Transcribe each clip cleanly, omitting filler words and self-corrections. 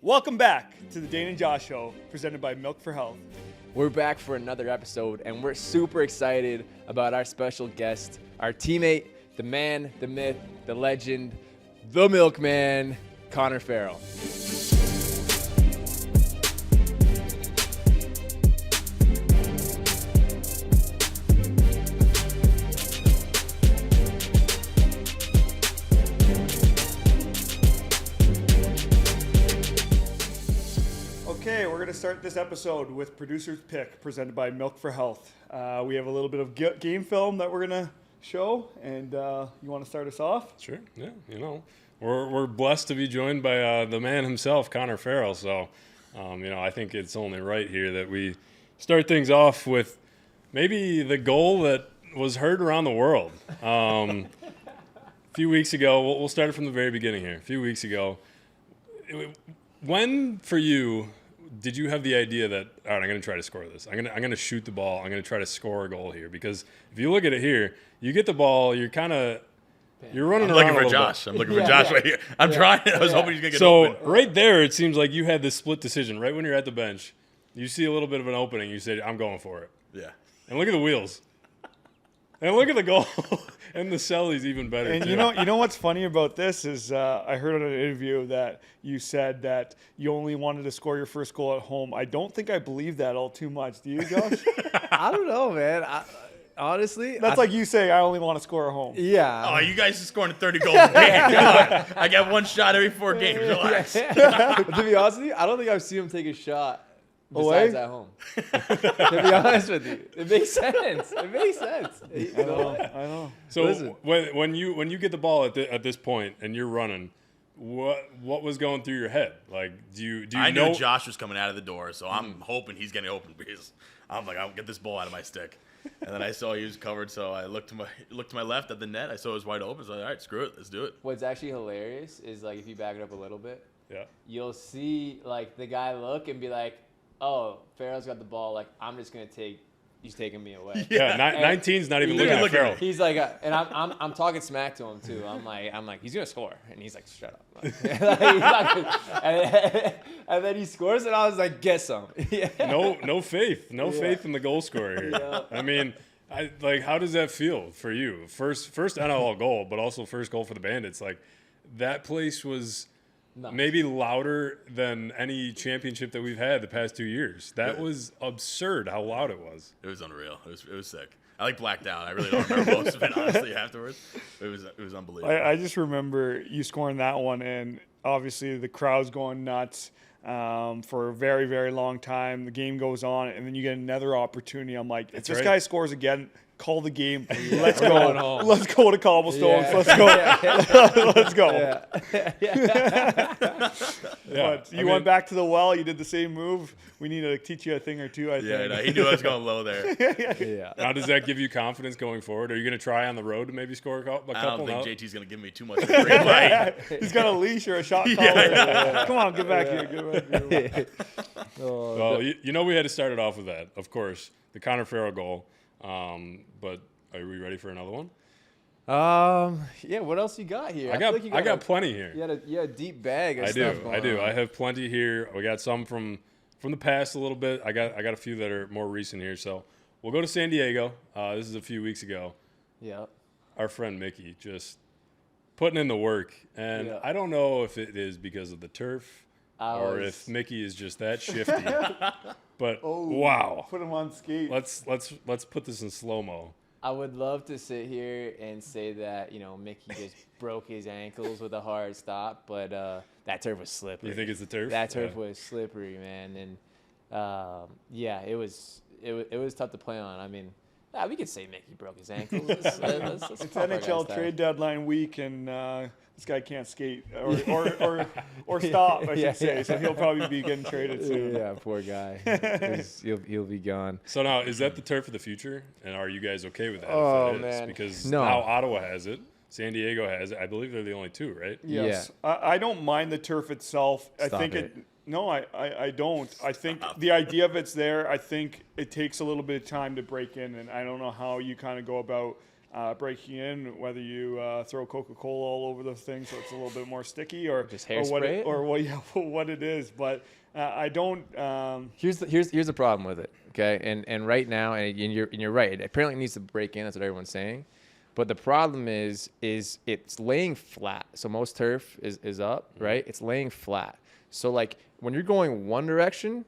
Welcome back to the Dhane and Josh Show, presented by Milk for Health. We're back for another episode, and we're super excited about our special guest, our teammate, the man, the myth, the legend, the milkman, Connor Farrell. Okay, we're going to start this episode with Producer's Pick, presented by Milk for Health. We have a little bit of game film that we're going to show, and you want to start us off? Sure, yeah, we're blessed to be joined by the man himself, Connor Farrell, so, I think it's only right here that we start things off with maybe the goal that was heard around the world. A few weeks ago, we'll start it from the very beginning here. A few weeks ago, when, for you, did you have the idea that, all right, I'm going to try to score this. I'm going to shoot the ball. I'm going to try to score a goal here. Because if you look at it here, you get the ball, you're running around looking for Josh. I'm looking for Josh right here. I'm trying. I was hoping he's going to get open. So right there, it seems like you had this split decision. Right when you're at the bench, you see a little bit of an opening. You say, I'm going for it. Yeah. And look at the wheels. And look at the goal. And the celly's even better. And too. you know what's funny about this is I heard on an interview that you said that you only wanted to score your first goal at home. I don't think I believe that all too much. Do you, Josh? I don't know, man. Honestly, That's like you saying I only want to score at home. Yeah. Oh, you guys are scoring 30 goals a game. Come on. I got one shot every 4 games. Relax. To be honest with you, I don't think I've seen him take a shot besides at home. To be honest with you, it makes sense. It makes sense. I know. So Listen. when you get the ball at this point and you're running, what was going through your head? Like, do you I know knew Josh was coming out of the door, so I'm hoping he's getting open because I'm like, I'll get this ball out of my stick. And then I saw he was covered, so I looked to my left at the net. I saw it was wide open, so I was like, all right, screw it, let's do it. What's actually hilarious is, like, if you back it up a little bit, Yeah. you'll see, like, the guy look and be like, oh, Farrell's got the ball. Like, I'm just going to he's taking me away. Yeah, 19's not even looking at Frell. He's like, and I'm talking smack to him too. I'm like, he's gonna score, and he's like, shut up. And then he scores, and I was like, get some. No faith in the goal scorer here. Yeah. I mean, how does that feel for you? First NLL goal, but also first goal for the Bandits. Like, that place was maybe louder than any championship that we've had the past 2 years. That was absurd how loud it was. It was unreal. It was sick. I blacked out. I really don't remember most of it, honestly, afterwards. It was unbelievable. I just remember you scoring that one, and obviously the crowd's going nuts for a very, very long time. The game goes on, and then you get another opportunity. I'm like, if this guy scores again, call the game. Let's go. Let's go to Cobblestones. Yeah. Let's go. Yeah. But you went back to the well. You did the same move. We need to teach you a thing or two, I think. Yeah, no, he knew I was going low there. Yeah. Now, does that give you confidence going forward? Are you going to try on the road to maybe score a couple? I don't think now? JT's going to give me too much of a green light. He's got a leash or a shot collar. Come on, get back here. Get back here. Well, we had to start it off with that, of course, the Connor Farrell goal. But are we ready for another one? Yeah. What else you got here? I got plenty here. You had a deep bag of I stuff do. going I do. on. I have plenty here. We got some from the past a little bit. I got a few that are more recent here. So we'll go to San Diego. This is a few weeks ago. Yeah. Our friend Mickey just putting in the work, and I don't know if it is because of the turf or if Mickey is just that shifty. But wow, Put him on skate. Let's put this in slow mo. I would love to sit here and say that, Mickey just broke his ankles with a hard stop, but that turf was slippery. You think it's the turf? That turf was slippery, man, and it was tough to play on. I mean, we could say Mickey broke his ankles. Let's It's NHL trade deadline week, and this guy can't skate or stop, I should say. So he'll probably be getting traded soon. Yeah, poor guy. He'll be gone. So now, is that the turf of the future? And are you guys okay with that? Oh, if it is? man. Because No. now Ottawa has it. San Diego has it. I believe they're the only two, right? Yes. I don't mind the turf itself. I think it. No, I don't. I think the idea of it's there. I think it takes a little bit of time to break in, and I don't know how you kind of go about breaking in, whether you throw Coca-Cola all over the thing so it's a little bit more sticky, or just hairspray, or what it is. But I don't. Here's the problem with it. Okay, and right now, and you're right. It apparently needs to break in. That's what everyone's saying. But the problem is it's laying flat. So most turf is up, right? It's laying flat. So like when you're going one direction,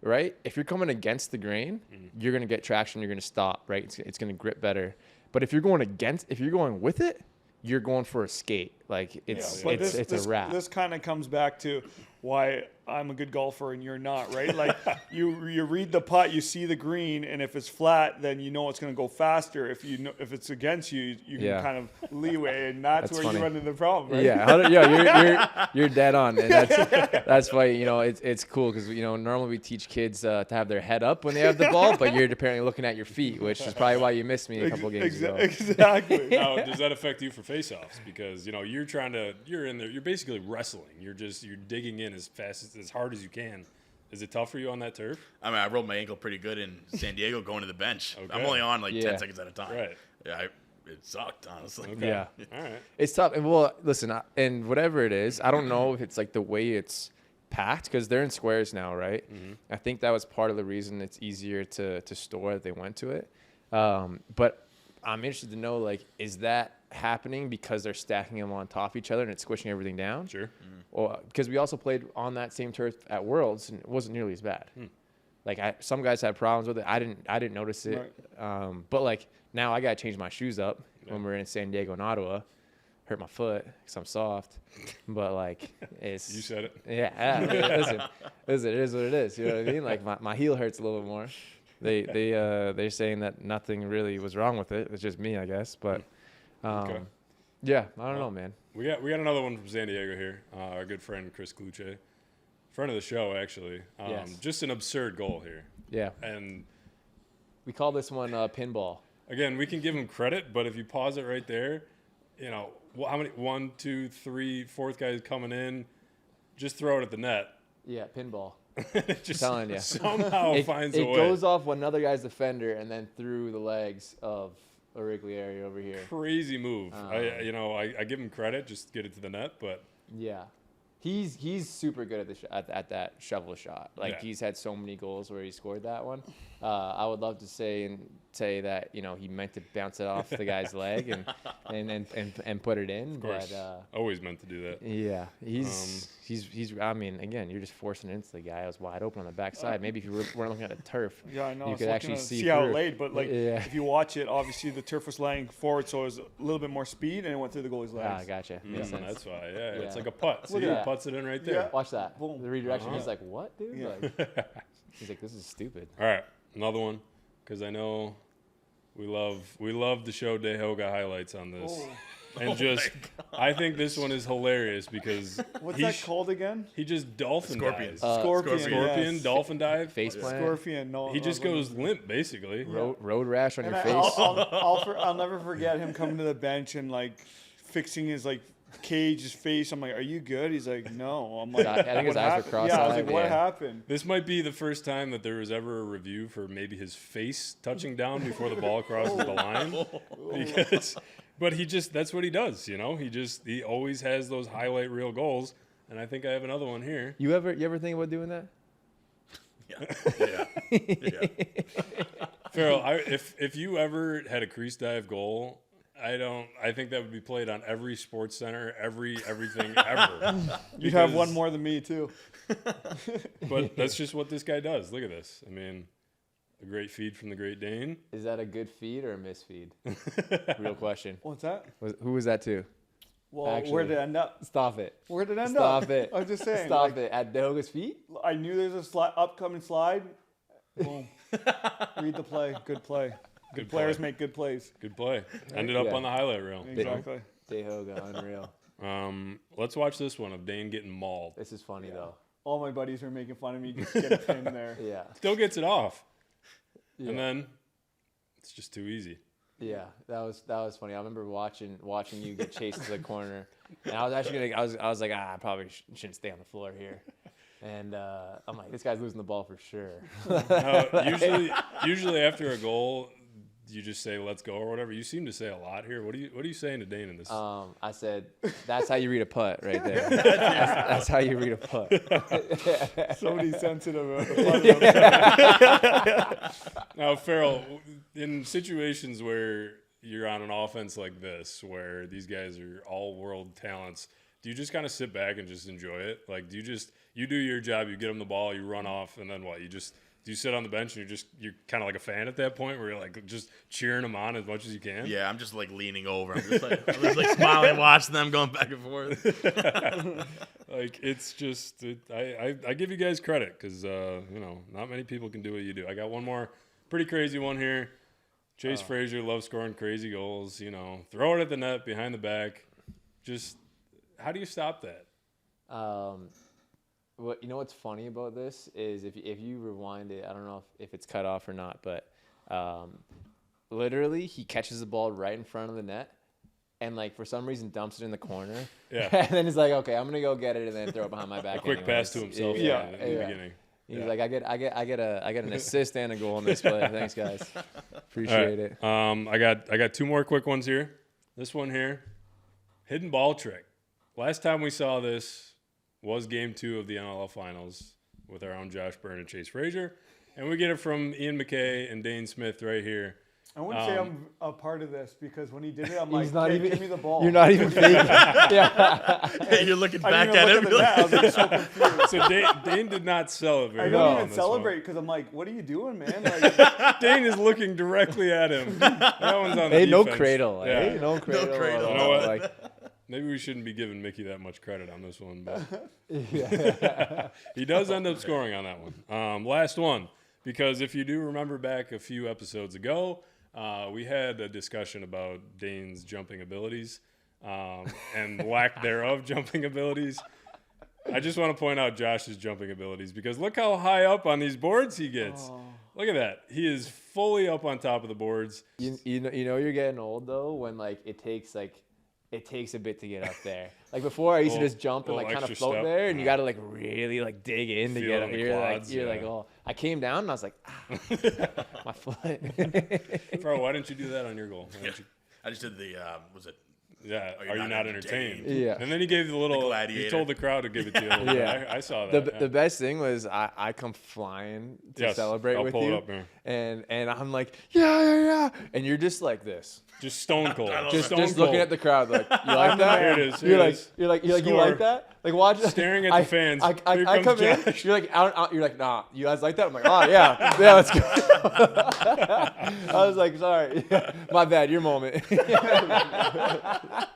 right? If you're coming against the grain, you're gonna get traction. You're gonna stop, right? It's gonna grip better. But if you're going with it, you're going for a skate. Like it's a wrap. This kind of comes back to why I'm a good golfer and you're not, right? Like you read the putt, you see the green, and if it's flat, then you know it's going to go faster. If it's against you, you can kind of leeway, and that's where funny. you run into the problem, right? Yeah, you're dead on, and that's why it's cool because normally we teach kids to have their head up when they have the ball, but you're apparently looking at your feet, which is probably why you missed me a couple games ago. Exactly. Now, does that affect you for faceoffs? Because you're in there, you're basically wrestling. You're digging in as fast as hard as you can. Is it tough for you on that turf? I mean, I rolled my ankle pretty good in San Diego going to the bench. Okay. I'm only on like 10 seconds at a time. Right. Yeah, it sucked, honestly. Okay. Yeah. All right. It's tough. And well, listen, and whatever it is, I don't know if it's like the way it's packed because they're in squares now, right? Mm-hmm. I think that was part of the reason it's easier to store that they went to it. But I'm interested to know, like, is that happening because they're stacking them on top of each other and it's squishing everything down? Sure. Or because we also played on that same turf at Worlds and it wasn't nearly as bad. Like some guys had problems with it. I didn't notice it. Right. But like now I gotta change my shoes up when we're in San Diego and Ottawa. Hurt my foot because I'm soft. But like it's You said it. Yeah. Listen, it is what it is. You know what I mean? Like my heel hurts a little bit more. They're saying that nothing really was wrong with it. It's just me, I guess. But Okay. yeah, I don't know, man. We got another one from San Diego here. Our good friend Chris Kluche, friend of the show actually. Yes. Just an absurd goal here. Yeah. And We call this one pinball. again, we can give him credit, but if you pause it right there, how many? 1, 2, 3, fourth guy's coming in. Just throw it at the net. Yeah, pinball. It just Telling you. somehow finds a way. It goes off another guy's defender and then through the legs of a Wrigley area over here. Crazy move. I give him credit, just get it to the net, but Yeah. He's super good at that shovel shot. Like Yeah. he's had so many goals where he scored that one. I would love to say that he meant to bounce it off the guy's leg and put it in. of course, But always meant to do that. yeah, he's. I mean, again, you're just forcing it into the guy. I was wide open on the backside. Maybe if you weren't looking at the turf, Yeah, I know. you I was could looking actually to see how it through. laid, but like Yeah. if you watch it, obviously the turf was laying forward, so it was a little bit more speed, and it went through the goalie's legs. Ah, gotcha. Makes sense. That's why. Yeah, it's Yeah. like a putt. See, Look at he that. putts it in right there. Yeah. Watch that. Boom. The redirection. Uh-huh. He's like, "What, dude?" Yeah. Like, he's like, "This is stupid." All right, another one, because I know we love to show Dehoga highlights on this, and I think this one is hilarious because What's that called again? he just dolphin Scorpion. dives. Scorpion. Scorpion, yes. dolphin dive. Face plant. Scorpion. No. He just goes limp, basically. Road rash on And your face. I'll never forget him coming to the bench and like fixing his like cage, his face. I'm like, "Are you good?" He's like, "No." I'm like, I think his "What eyes were happened?" cross-eyed, Yeah, I was like, "What yeah. happened?" This might be the first time that there was ever a review for maybe his face touching down before the ball crosses the line. But that's what he does, He always has those highlight reel goals, and I think I have another one here. You ever think about doing that? Yeah. Farrell, if you ever had a crease dive goal, I think that would be played on every sports center, everything ever. You'd have one more than me too. But that's just what this guy does. Look at this. I mean, a great feed from the Great Dane. Is that a good feed or a misfeed? Real question. What's that? Who was that to? Well, Actually. where did it end up? Stop it. Where did it end Stop up? it. I was just saying. Stop like, it. At Dehoga's feet? I knew there's a upcoming slide. Boom. Read the play. Good play. Good players make good plays. Good play. Ended up Yeah. on the highlight reel. Exactly. Dehoga, unreal. Let's watch this one of Dane getting mauled. This is funny though. All my buddies were making fun of me. Just get a pin there. Yeah. Still gets it off. Yeah. And then it's just too easy. Yeah, that was funny. I remember watching you get chased to the corner, and I was actually I was like, I probably shouldn't stay on the floor here, and I'm like, this guy's losing the ball for sure. Usually after a goal, do you just say let's go or whatever? You seem to say a lot here. What are you saying to Dhane in this? I said that's how you read a putt right there. That's how you read a putt. Somebody's sensitive about the putt. Now, Farrell, in situations where you're on an offense like this, where these guys are all world talents, do you just kind of sit back and just enjoy it? Like, do you do your job, you get them the ball, you run off, and then what? Do you sit on the bench and you're kind of like a fan at that point where you're like just cheering them on as much as you can? Yeah, I'm just like leaning over. I'm just like smiling, watching them going back and forth. Like, it's just, I give you guys credit because, not many people can do what you do. I got one more pretty crazy one here. Chase Frazier loves scoring crazy goals, throw it at the net, behind the back. Just, how do you stop that? What's funny about this is if you rewind it, I don't know if it's cut off or not, but literally he catches the ball right in front of the net and like for some reason dumps it in the corner. Yeah. And then he's like, okay, I'm gonna go get it and then throw it behind my back. Quick pass to himself in the beginning. He's like, I get an assist and a goal in this play. Thanks, guys. Appreciate it. I got two more quick ones here. This one here, hidden ball trick. Last time we saw this was Game 2 of the NLL Finals with our own Josh Byrne and Chase Frazier, and we get it from Ian McKay and Dane Smith right here. I wouldn't say I'm a part of this because when he did it, I'm He's like, not hey, even- give me the ball. You're not even faking. Yeah. You're looking I back didn't at even him. look at the net. I was like so confused. So Dane did not sell it I very don't well on even this celebrate because I'm like, what are you doing, man? Like, Dane is looking directly at him. That one's on Hey, the no defense. cradle. Yeah. Hey, no cradle. cradle. You know what? Like, Maybe we shouldn't be giving Mickey that much credit on this one, but yeah. he does end up scoring on that one. Last one, because if you do remember back a few episodes ago, we had a discussion about Dane's jumping abilities and lack thereof jumping abilities. I just want to point out Josh's jumping abilities because look how high up on these boards he gets. Look at that. He is fully up on top of the boards. You know you're getting old though when like it takes a bit to get up there. Like before I used to just jump and like kind of extra float step. there and you got to like really like dig in to Feel get it up in the here. quads, You're yeah. like, oh, I came down and I was like, my foot. Bro, why didn't you do that on your goal? Why didn't you- I just did the was it? Yeah, are you not entertained? Yeah. And then he gave the little, he gladiator. told the crowd to give it to you. A little Yeah. bit. I saw that. The best thing was I come flying to celebrate I'll with pull you, it up here. and I'm like yeah, and you're just like this, Just stone cold. just stone cold. looking at the crowd like you like that. Here it is. You're Here it like is. you're like you Score. like that. Like watch Staring at the fans. I Here come comes in. Josh. You're like out. You're like nah. You guys like that? I'm like oh yeah, let's go. I was like sorry, my bad. Your moment.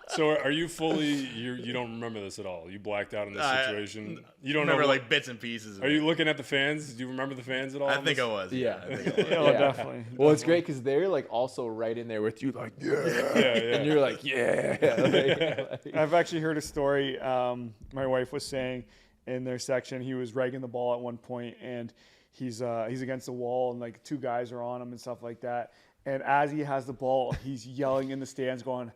So are you fully, you don't remember this at all? You blacked out in this situation? You don't Remember know. like bits and pieces. Of Are it. you looking at the fans? Do you remember the fans at all? I in think this? I was. Yeah. I think I was. oh, definitely. Well, it's great because they're like also right in there with you, like yeah, Yeah, yeah. and you're like yeah. Like, I've actually heard a story. My wife was saying in their section, he was ragging the ball at one point, and he's against the wall, and like two guys are on him and stuff like that. And as he has the ball, he's yelling in the stands, going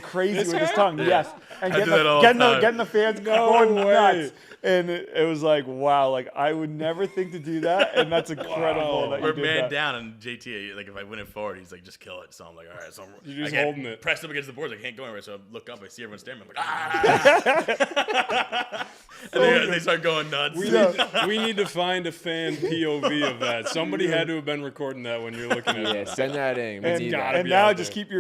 crazy with his tongue. Yeah. Yes, and I do that all the time. getting the fans going nuts. And it was like, wow, like I would never think to do that, and that's incredible that We're you did man that. down, and JT, like if I win it forward, he's like, just kill it. So I'm like, all right. So You're just I get holding it. pressed up against the boards. I can't go anywhere. So I look up, I see everyone staring. I'm like, ah! And they start going nuts. We need to find a fan POV of that. Somebody had to have been recording that when you're looking at yeah, it. send that in. We It's need gotta that. And be now out just there. keep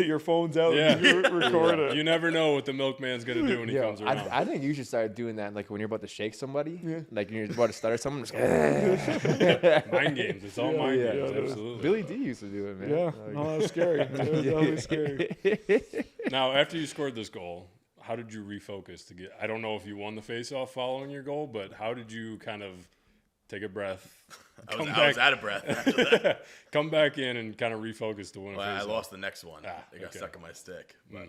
your phones out Yeah. and you record it. You never know what the milkman's going to do when he Yo, comes around. I think you should start doing that, like when you're about to shake somebody, like you're about to stutter someone. Just Mind games. It's all mind yeah. games. Yeah. Absolutely. Billy D used to do it, man. Yeah, Like- no, that was scary. That was definitely scary. Now, after you scored this goal, how did you refocus to get? I don't know if you won the face-off following your goal, but how did you kind of take a breath, I was out of breath after that. come back in, and kind of refocus to win a Well, I face-off? lost the next one. Ah, It got okay. stuck in my stick. But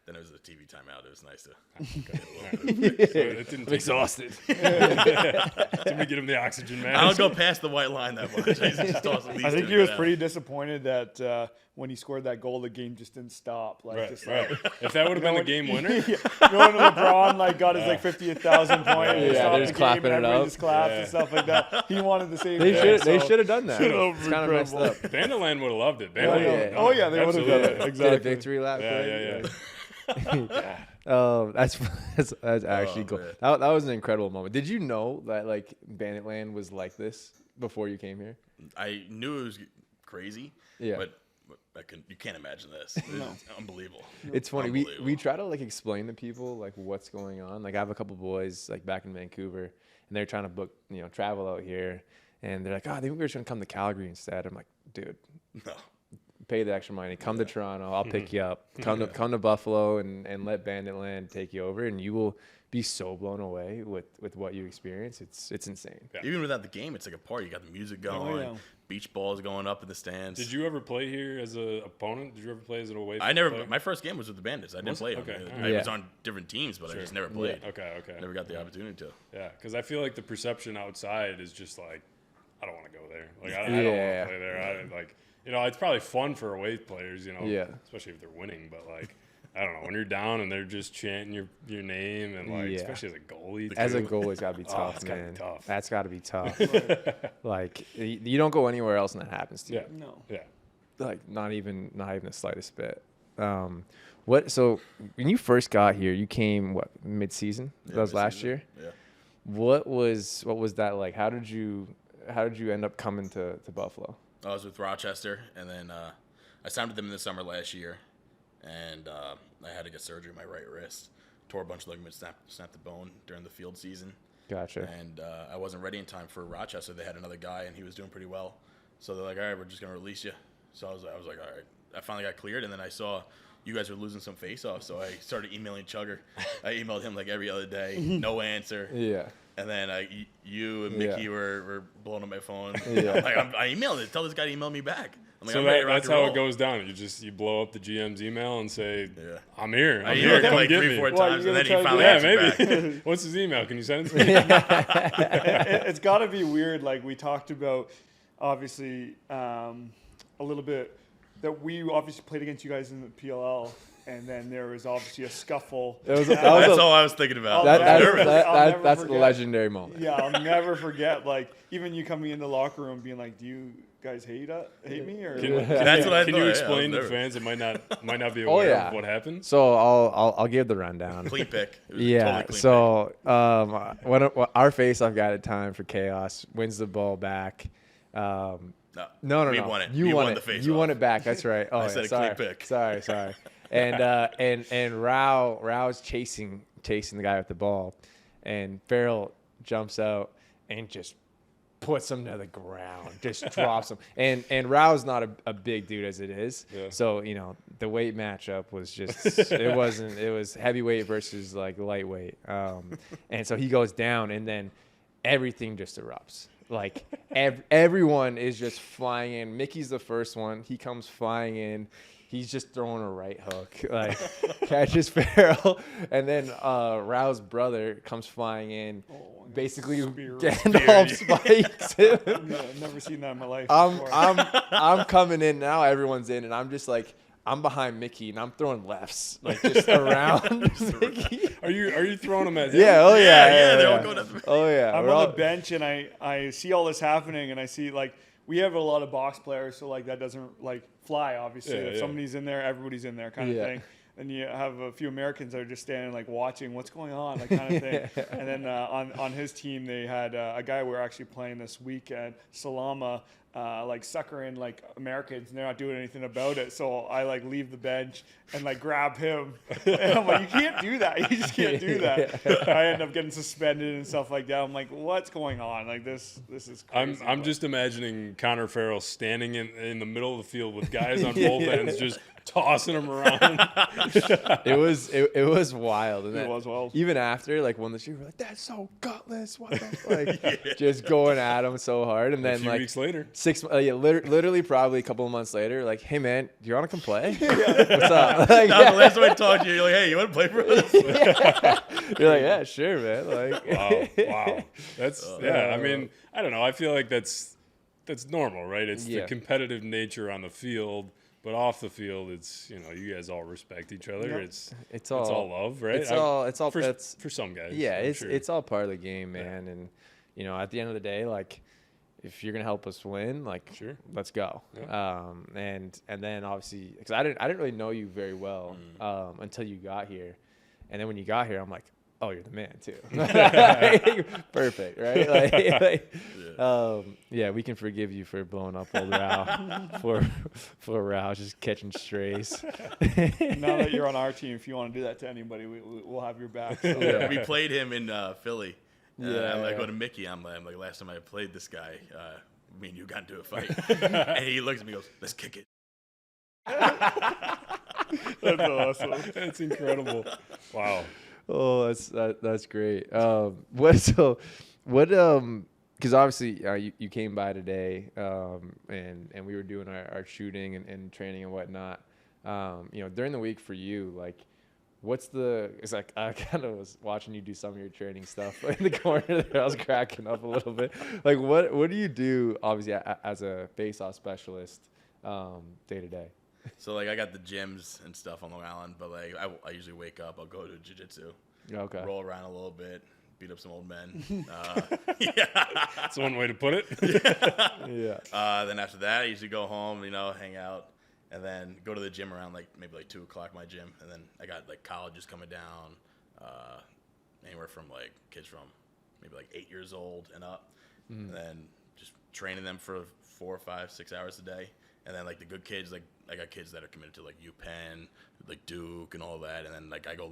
then it was a TV timeout. It was nice to get a little bit. So it didn't I'm exhausted. Didn't get him the oxygen mask. I don't go past the white line that much. I think he was pretty disappointed that when he scored that goal, the game just didn't stop. Like, Right, just right. like, If that would have been the game winner, when LeBron like got his like 50,000 point, and Yeah, stopped they're the just game clapping and it everybody up. just clapped Yeah. and stuff like that. He wanted the same. They thing, should so- have done that. It's kind of messed up. Banditland would have loved it. Oh Banditland, yeah, oh yeah, they would have done it. Absolutely. Get a Exactly. victory lap. Yeah, quick. yeah. That's actually cool. man. That was an incredible moment. Did you know that like Banditland was like this before you came here? I knew it was crazy. Yeah. But you can't imagine this. It's unbelievable. It's funny. We Unbelievable. try to like explain to people like what's going on. Like I have a couple boys like back in Vancouver, and they're trying to book travel out here, and they're like, oh, they were just gonna come to Calgary instead. I'm like, dude, No. pay the extra money. Come to Toronto. I'll pick you up. Come to Buffalo and let Banditland take you over, and you will be so blown away with what you experience. It's insane. Yeah. Even without the game, it's like a party. You got the music going, yeah. beach balls going up in the stands. Did you ever play here as an opponent? Did you ever play as an away? I never. player? My first game was with the Bandits. I didn't Was it? play. Okay. I Yeah. was on different teams, but I just never played. Okay. Never got the opportunity to. Yeah, because I feel like the perception outside is just like, I don't want to go there. Like I don't want Yeah. to play there. It's probably fun for away players, Yeah. especially if they're winning. But like, I don't know, when you're down and they're just chanting your name and like, Yeah. especially as a goalie. As a too. goalie, it's gotta be tough, it's gotta be man. tough. That's gotta be tough. Like you don't go anywhere else and that happens to you. Yeah. No. Yeah. Like not even the slightest bit. So when you first got here, you came mid-season? That was last year. Yeah. What was that like? How did you end up coming to Buffalo? I was with Rochester, and then I signed with them in the summer last year, and I had to get surgery on my right wrist. Tore a bunch of ligaments, snapped the bone during the field season. Gotcha. And I wasn't ready in time for Rochester. They had another guy, and he was doing pretty well. So they're like, all right, we're just going to release you. So I was like, all right. I finally got cleared, and then I saw you guys were losing some face-offs, so I started emailing Chugger. I emailed him like every other day, no answer. Yeah. And then you and Mickey Yeah. were blowing up my phone. Yeah. I'm like, I emailed it. Tell this guy to email me back. I'm like, So I'm ready to rock that's and how roll. it goes down. You blow up the GM's email and say, Yeah. I'm here. I I'm emailed here. him Come like get 3-4 me. Well, times, you're and then gonna he try finally Yeah, answered back. maybe. What's his email? Can you send it to me? It's got to be weird. Like we talked about, obviously, a little bit that we obviously played against you guys in the PLL, and then there was obviously a scuffle. That That's all I was thinking about. That- I was that's- nervous. I'll never that's a forget. legendary moment. Yeah, I'll never forget. Like even you coming in the locker room being like, "Do you guys hate me?" Or That's what I Can thought. you Yeah, explain I to was the fans that might not be Oh, aware yeah. of what happened? So I'll give the rundown. Clean pick. It was a Yeah. totally clean So our face-off guy at the time for Chaos wins the ball back. pick. No. We won it. You We won won it. the face You off. won it back. That's right. Oh, I yeah, said a sorry. clean pick. Sorry. And Rao's chasing the guy with the ball, and Farrell jumps out and just puts him to the ground, just drops him. And Rao's not a big dude as it is, Yeah. so the weight matchup was just it was heavyweight versus like lightweight, and so he goes down, and then everything just erupts. Like everyone is just flying in. Mickey's the first one. He comes flying in. He's just throwing a right hook, like catches Farrell, and then Rao's brother comes flying in, basically Gandalf spikes him. No, I've never seen that in my life. I'm before. I'm coming in now. Everyone's in, and I'm just like I'm behind Mickey, and I'm throwing lefts like just around Mickey. Are you throwing them at him? Yeah. Oh yeah. Yeah, they're all going up. Oh yeah. I'm We're on all- the bench and I see all this happening and I see like we have a lot of box players, so like that doesn't like fly obviously. Yeah, if yeah. somebody's in there, everybody's in there kind of Yeah. thing. And you have a few Americans that are just standing like watching what's going on, like kind of thing. And then on his team they had a guy we were actually playing this weekend, Salama. Like suckering like Americans, and they're not doing anything about it. So I like leave the bench and like grab him, and I'm like, you can't do that. You just can't do that. I end up getting suspended and stuff like that. I'm like, what's going on? Like this is crazy. I'm just imagining Connor Farrell standing in the middle of the field with guys on both ends, just tossing them around. It was wild. And It then was wild. Even after like won the shoot, we're like, that's so gutless. What the fuck? Just going at him so hard, and A then few like weeks later, Literally probably a couple of months later, like, hey man, do you want to come play? What's up? Like, That was the last time I talked to you. You're like, hey, you want to play for us? You're like, yeah, sure, man. Like, wow. That's I mean, I don't know. I feel like that's normal, right? It's the competitive nature on the field, but off the field, it's you guys all respect each other. Yep. It's all love, right? It's all for some guys. Yeah, sure. it's all part of the game, man. And at the end of the day, like, if you're gonna help us win, like, Sure. let's go. Yeah. And then obviously, because I didn't really know you very well until you got here, and then when you got here, I'm like, oh, you're the man too. Perfect, right? Yeah, we can forgive you for blowing up old Rao for Rao just catching strays. Now that you're on our team, if you want to do that to anybody, we'll have your back. So. Yeah. We played him in Philly. I go Yeah. to Mickey. I'm like, last time I played this guy, me and you got into a fight. And he looks at me and goes, let's kick it. That's awesome. That's incredible. Wow. Oh, that's great. Because obviously you came by today, and we were doing our shooting and training and whatnot. During the week for you, like, it's like I kind of was watching you do some of your training stuff in the corner there. I was cracking up a little bit. Like, what do you do, obviously, as a Faceoff specialist, day to day? So, like, I got the gyms and stuff on Long Island, but, like, I usually wake up, I'll go to jiu-jitsu, Okay. roll around a little bit, beat up some old men. That's one way to put it. Yeah. Then after that, I usually go home, hang out, and then go to the gym around, like, maybe, like, 2 o'clock, my gym. And then I got, like, colleges coming down, anywhere from, like, kids from maybe, like, 8 years old and up. And then just training them for 4, 5, 6 hours a day. And then, like, the good kids, like, I got kids that are committed to, like, UPenn, like, Duke and all that. And then, like, I go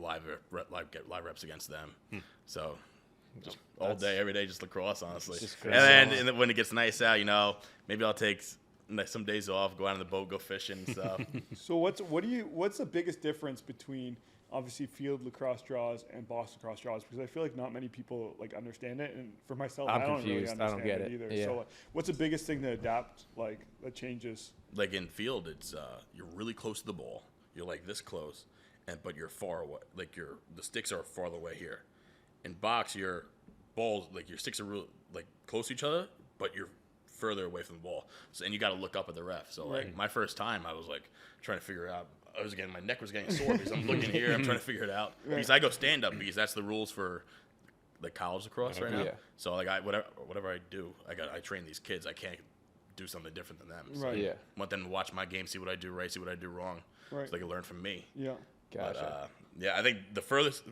get live reps against them. So, just all day, every day, just lacrosse, honestly. And then when it gets nice out, maybe I'll take some days off, go out on the boat, go fishing and stuff. So what's the biggest difference between obviously field lacrosse draws and box lacrosse draws? Because I feel like not many people like understand it, and for myself, I don't really confused. understand I don't get it either. Yeah. So what's the biggest thing to adapt, like, that changes? Like in field, it's you're really close to the ball. You're like this close, but you're far away. Like the sticks are farther away here. In box, your balls, like your sticks are real like close to each other, but you're further away from the ball. So, and you got to look up at the ref. So like my first time, I was like trying to figure out. My neck was getting sore because I'm looking here. I'm trying to figure it out. Because I go stand up because that's the rules for the college lacrosse right now. Yeah. So like whatever I do, I train these kids. I can't do something different than them. So Right. Yeah. I want them to watch my game, see what I do right, see what I do wrong, Right. so they can learn from me. Yeah. Gotcha. But I think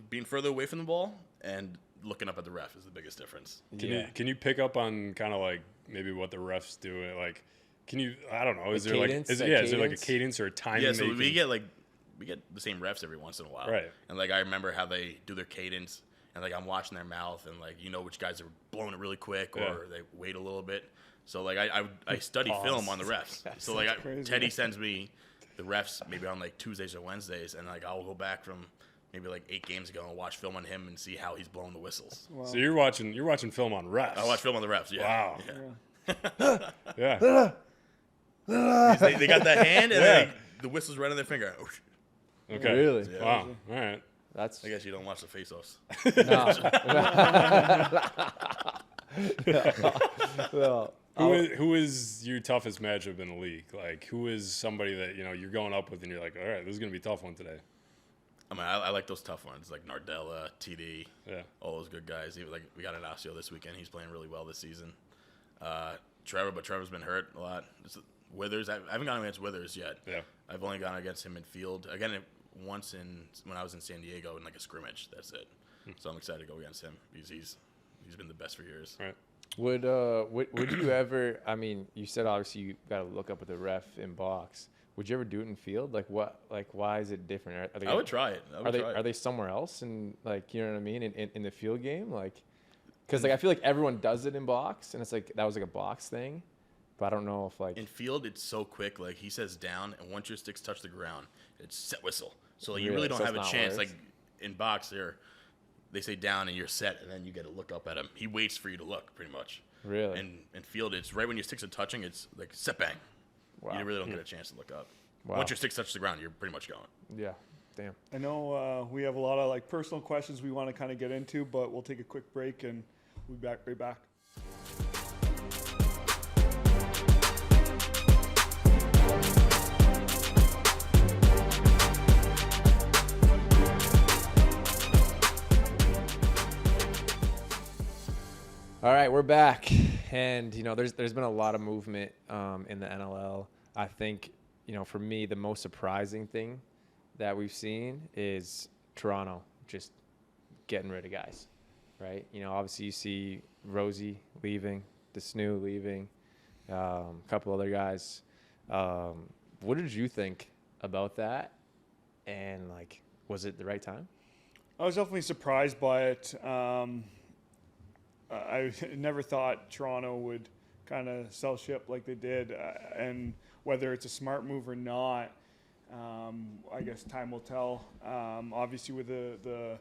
being further away from the ball and looking up at the ref is the biggest difference. Can you pick up on kind of like maybe what the refs do? Like, can you? I don't know. Is there cadence? is there like a cadence or a timing? Yeah, so we get the same refs every once in a while. Right. And like I remember how they do their cadence, and like I'm watching their mouth, and like which guys are blowing it really quick or they wait a little bit. So like I study film on the refs. So like crazy. Teddy sends me the refs maybe on like Tuesdays or Wednesdays, and like I'll go back from maybe like 8 games ago and watch film on him and see how he's blowing the whistles. Wow. So you're watching film on refs. I watch film on the refs. Yeah. Wow. Yeah. They got that hand and then the whistle's right on their finger. Okay. Really? Yeah. Wow. All right. That's I guess you don't watch the face-offs. well, Who is your toughest matchup in the league? Like, who is somebody that you're going up with and you're like, all right, this is gonna be a tough one today. I mean, I like those tough ones like Nardella, TD, Yeah. all those good guys. Even like we got Ignacio this weekend. He's playing really well this season. Trevor's been hurt a lot. Withers, I haven't gone against Withers yet. Yeah. I've only gone against him in field. Again, once when I was in San Diego in like a scrimmage. That's it. So I'm excited to go against him because he's been the best for years. Right. would you ever? I mean, you said obviously you got to look up at the ref in box. Would you ever do it in field? Like what? Like why is it different? Are they, I would try it. Are they somewhere else? And like you know what I mean in the field game, like because like I feel like everyone does it in box, and it's like that was like a box thing. But I don't know if like in field it's so quick. Like he says down, and once your sticks touch the ground, it's set whistle. So like, you really don't So have a it's not chance. worse? Like in box, they say down and you're set, and then you get to look up at him. He waits for you to look, pretty much. Really? And field, it's right when your sticks are touching, it's like set bang. Wow. You really don't get a chance to look up. Wow. Once your sticks touch the ground, you're pretty much going. Yeah. Damn. I know we have a lot of like personal questions we want to kind of get into, but we'll take a quick break and we'll be right back. All right, we're back, and there's been a lot of movement in the NLL. I think for me the most surprising thing that we've seen is Toronto just getting rid of guys, right? Obviously you see Rosie leaving, DeSnoo leaving, a couple other guys. What did you think about that? And was it the right time? I was definitely surprised by it. I never thought Toronto would kind of sell ship like they did, and whether it's a smart move or not, I guess time will tell. Obviously, with the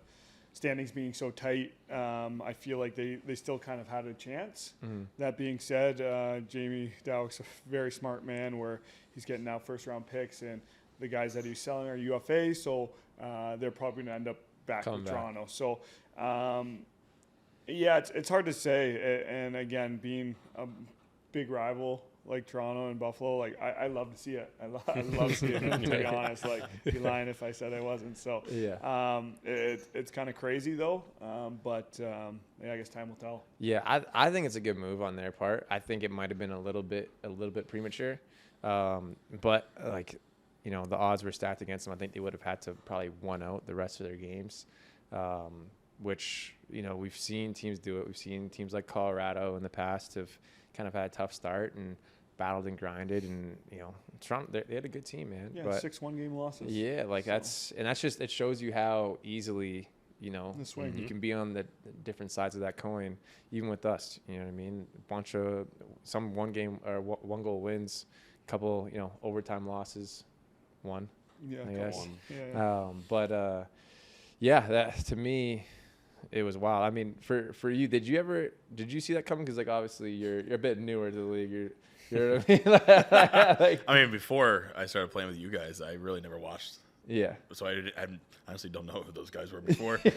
standings being so tight, I feel like they still kind of had a chance. Mm-hmm. That being said, Jamie Dowick's a very smart man where he's getting now first-round picks, and the guys that he's selling are UFA, so they're probably going to end up back with Toronto. So, yeah, it's hard to say. And again, being a big rival like Toronto and Buffalo, I love to see it. I love seeing it, to be honest. Be lying if I said I wasn't. So yeah, it's kind of crazy though. But I guess time will tell. Yeah, I think it's a good move on their part. I think it might have been a little bit premature. But the odds were stacked against them. I think they would have had to probably won out the rest of their games. Which, we've seen teams do it. We've seen teams like Colorado in the past have kind of had a tough start and battled and grinded. And, Toronto, they had a good team, man. Yeah, but 6 one-game losses. Yeah, that's just, it shows you how easily, you can be on the different sides of that coin, even with us. You know what I mean? A bunch of some one goal wins, couple, overtime losses, one. Yeah, I guess. Yeah. Yeah, that to me, it was wild. I mean, for you, did you see that coming? Because obviously you're a bit newer to the league. You're what I mean? Before I started playing with you guys, I really never watched. Yeah. So I honestly don't know who those guys were before we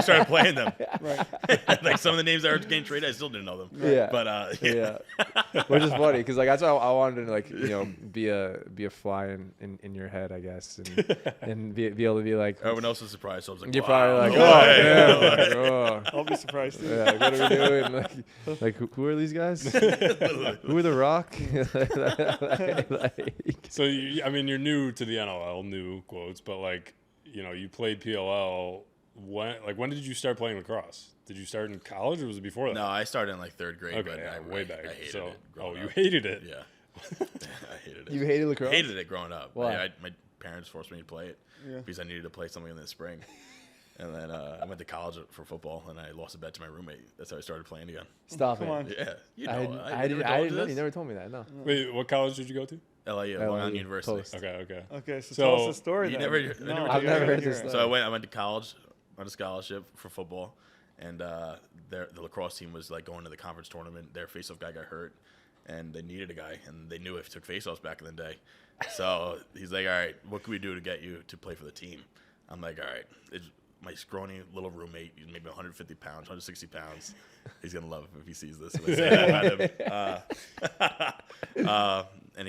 started playing them. Right. Some of the names that were getting traded, I still didn't know them. Yeah. But yeah. Which is funny because that's why I wanted to be a fly in your head, I guess, and be able to be like. Everyone else was surprised, so I was like, you're wow. probably oh. I'll be surprised too. Yeah, what are we doing? Who are these guys? Who are the Rock? So you're new to the NLL, new quotes, but you played PLL. When did you start playing lacrosse? Did you start in college or was it before that? No, I started in third grade. Okay, but way back. I hated it. You hated it? Yeah, I hated it. You hated lacrosse? Hated it growing up. Why? My parents forced me to play it because I needed to play something in the spring. And then I went to college for football, and I lost a bet to my roommate. That's how I started playing again. Stop Come it. on. Yeah, I didn't know. You never told me that. No. Wait, what college did you go to? LIU, Long Island University. Post. Okay. So tell us the story. You then. I've never heard this story. So I went to college on a scholarship for football, and the lacrosse team was going to the conference tournament. Their faceoff guy got hurt, and they needed a guy, and they knew if took faceoffs back in the day. So he's like, all right, what can we do to get you to play for the team? I'm like, all right, my scrawny little roommate, he's maybe 150 pounds, 160 pounds. He's going to love it if he sees this. And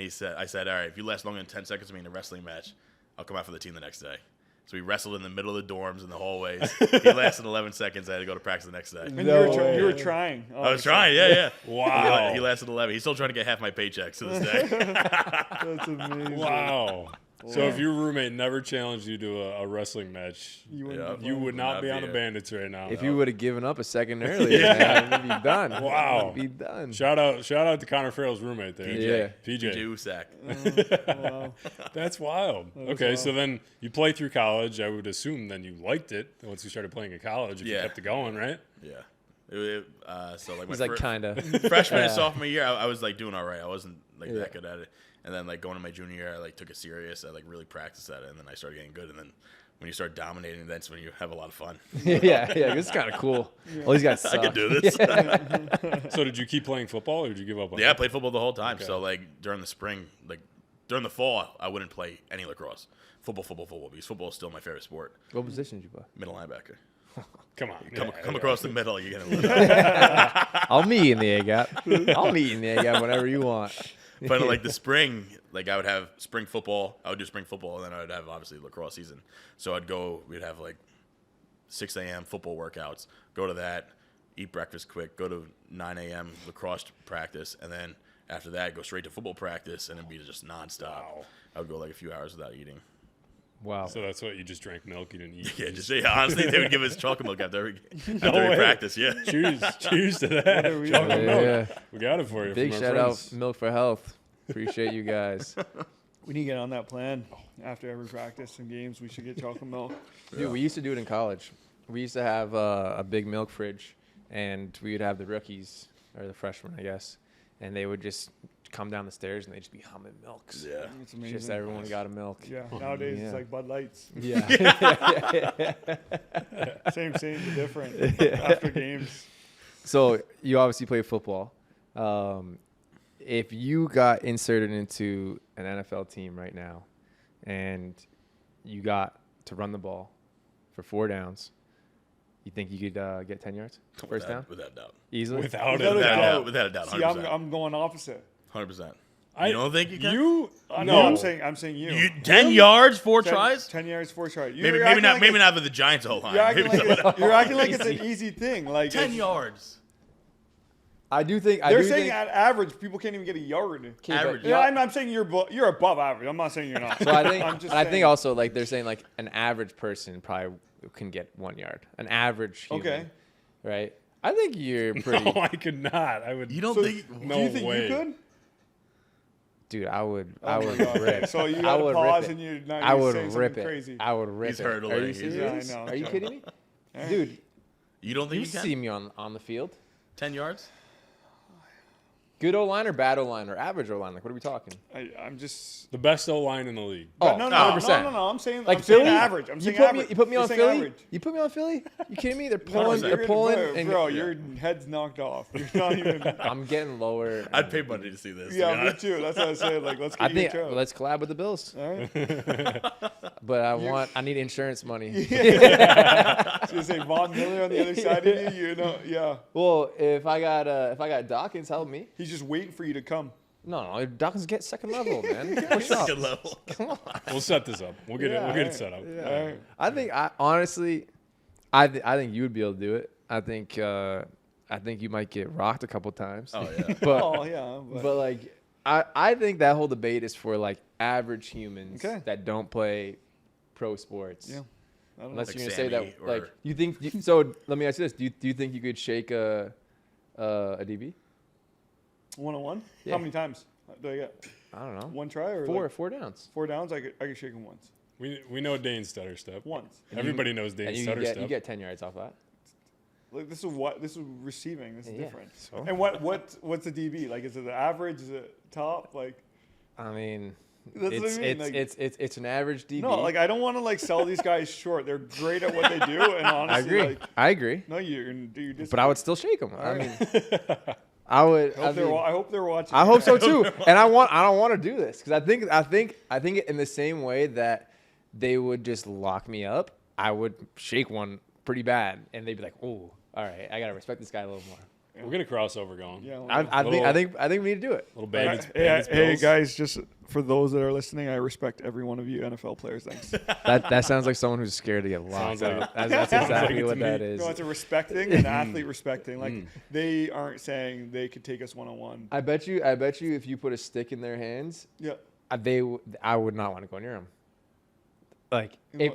I said, all right, if you last longer than 10 seconds with me in a wrestling match, I'll come out for the team the next day. So we wrestled in the middle of the dorms in the hallways. He lasted 11 seconds. I had to go to practice the next day. And you were trying. I was trying, yeah. Wow. He lasted 11. He's still trying to get half my paychecks to this day. That's amazing. Wow. So if your roommate never challenged you to a wrestling match, you would not be on the Bandits right now. If you would have given up a second earlier, man, you'd be done. Wow. You'd be done. Shout out to Connor Farrell's roommate there. PJ Usack. Wow. That's wild. Okay, so then you play through college. I would assume then you liked it once you stared playing in college. If you kept it going, right? Yeah. So He's kind of freshman and sophomore year, I was doing all right. I wasn't that good at it. And then going to my junior year, I took it serious. I really practiced at it, and then I started getting good. And then when you start dominating, that's when you have a lot of fun. yeah, this is kind of cool. Well, these guys suck. I could do this. So did you keep playing football, or did you give up on Yeah, I it? played football the whole time. Okay. So like during the spring, like during the fall, I wouldn't play any lacrosse. Football, because football is still my favorite sport. What position did you play? Middle linebacker. Come on. Come across the middle, you're gonna live. I'll meet you in the A gap. I'll meet you in the A gap whenever you want. But like the spring, like I would have spring football. I would do spring football, and then I would have obviously lacrosse season. So we'd have like 6 a.m. football workouts. Go to that, eat breakfast quick. Go to 9 a.m. lacrosse practice, and then after that, go straight to football practice, and it'd be just nonstop. Wow. I would go like a few hours without eating. Wow. So that's what you just drank milk. You didn't eat. Yeah, honestly, they would give us chocolate milk after every way. practice. Yeah. Cheers to that. Chocolate milk. Yeah. We got it for you. Big from our shout out, friends. Milk for Health. Appreciate you guys. We need to get on that plan. After every practice and games, we should get chocolate milk. Dude, we used to do it in college. We used to have a big milk fridge, and we would have the rookies, or the freshmen, I guess, and they would just come down the stairs, and they'd just be humming milks. Yeah. It's amazing. Just everyone got a milk. Yeah. Nowadays Yeah. it's like Bud Lights. Yeah. Same, but different. After games. So you obviously play football. If you got inserted into an NFL team right now, and you got to run the ball for 4 downs, you think you could get 10 yards first down Without a doubt. easily? Without Without it. a doubt. Without a doubt. See, 100%. I'm going opposite. 100%. I You don't think you can? You No, no. I'm saying you. 10 yards, 4 10 tries? 10 yards, 4 tries. Maybe not with the Giants whole line. You're acting, Maybe like some- you're acting like it's an easy thing. Like 10 it's- yards. I do think. They're saying at average, people can't even get a yard. Average. Yeah, I'm saying you're above average. I'm not saying you're not. So I think. I'm just I think saying. also like they're saying like an average person probably can get 1 yard. An average human. Okay. Right. I think you're pretty. No, I could not. I would. You don't So, think? No do you think way. you could? Dude, I would. Oh I my would God. rip. So you I gotta would pause rip and it. you're not I would saying rip something it. crazy. I would rip He's it. heard Are you already. serious? Yeah, I know. Are you kidding me? All right. Dude, You don't think you you can? see me on the field. 10 yards? Good O-line or bad O-line or average O-line? Like, what are we talking? I'm just. The best O line in the league. Oh, no, 100%. no. I'm saying Like I'm saying Philly? average. I'm You saying put average. me. You put me You're on saying Philly. average. You put me on Philly. You kidding me? They're 100%. pulling. They're pulling. Bro, And your head's knocked off. You're not even. I'm getting lower. I'd pay money to see this. to be Yeah, me honest. too. That's what I said. Like, let's I get you think a show. let's collab with the Bills. All right. But I need insurance money. So you say Von Miller on the other side of you. You know, yeah. Well, if I got Dawkins, help me. He's just waiting for you to come. No, Dawkins get second level, man. Push up. Good level. Come on. We'll set this up. We'll get it. We'll get it set up. All right. I think honestly, I think you would be able to do it. I think you might get rocked a couple times. Oh, yeah. But Oh yeah. but like I think that whole debate is for like average humans Okay. that don't play pro sports. Yeah. I don't know. Unless Like you're gonna say that Sammy or- like you think so. Let me ask you this: Do you think you could shake a DB? 1-on-1. Yeah. How many times do I get? I don't know. One try or Four downs. 4 downs? I could shake him once. We know Dane's stutter step. Once. Everybody knows And Dane's you stutter get step. you get 10 yards off that. Like this is receiving. This is Yeah, different. so? And what's the DB? Like, is it the average? Is it top? Like, I mean, That's what I mean, like- it's an average DB. no. Like, I don't want to like sell these guys short. They're great at what they do, and honestly, I agree. like, I agree. no, you disagree. But I would still shake them. I All mean, right. I would. I hope they're watching. I hope so too. And I don't want to do this because I think in the same way that they would just lock me up, I would shake one pretty bad, and they'd be like, "Oh, all right, I gotta respect this guy a little more." We'll get a crossover going. Yeah. I think we need to do it. Little bandits. Hey, bandits hey Bills. guys, just for those that are listening, I respect every one of you NFL players. Thanks. That sounds like someone who's scared to get locked Sounds like up. That's exactly it to what me. that is. No, it's a respecting and athlete respecting. Like they aren't saying they could take us 1-on-1. I bet you if you put a stick in their hands, Yeah. I would not want to go near them. Like In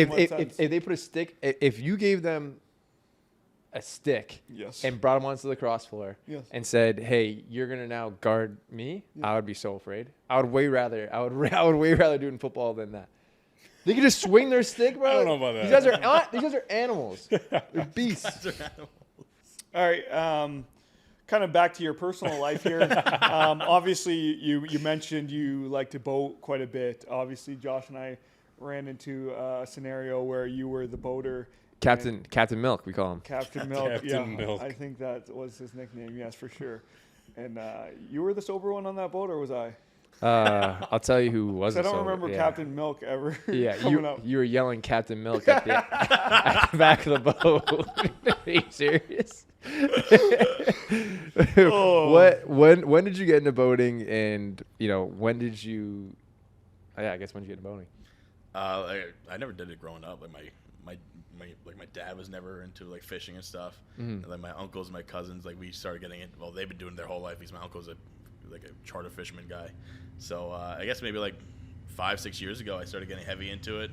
what sense? if they put a stick, if you gave them a stick Yes. and brought them onto the lacrosse floor Yes. and said, "Hey, you're gonna now guard me," I would be so afraid. I would way rather do it in football than that. They could just swing their stick, bro. I don't know about that. These guys are animals. They're beasts. All right. Kind of back to your personal life here. Obviously, you mentioned you like to boat quite a bit. Obviously, Josh and I ran into a scenario where you were the boater. Captain Milk, we call him. Captain Milk. Captain Milk. I think that was his nickname. Yes, for sure. And you were the sober one on that boat, or was I? I'll tell you who was. I don't remember Captain Milk ever. Yeah, coming up. you were yelling Captain Milk at the back of the boat. Are you serious? When did you get into boating, and when did you? I guess when did you get into boating? I never did it growing up. Like my dad was never into like fishing and stuff. Mm-hmm. And like my uncles and my cousins, like we started getting it. Well, they've been doing it their whole life. My uncle's a charter fisherman guy. So I guess maybe like 5-6 years ago, I started getting heavy into it,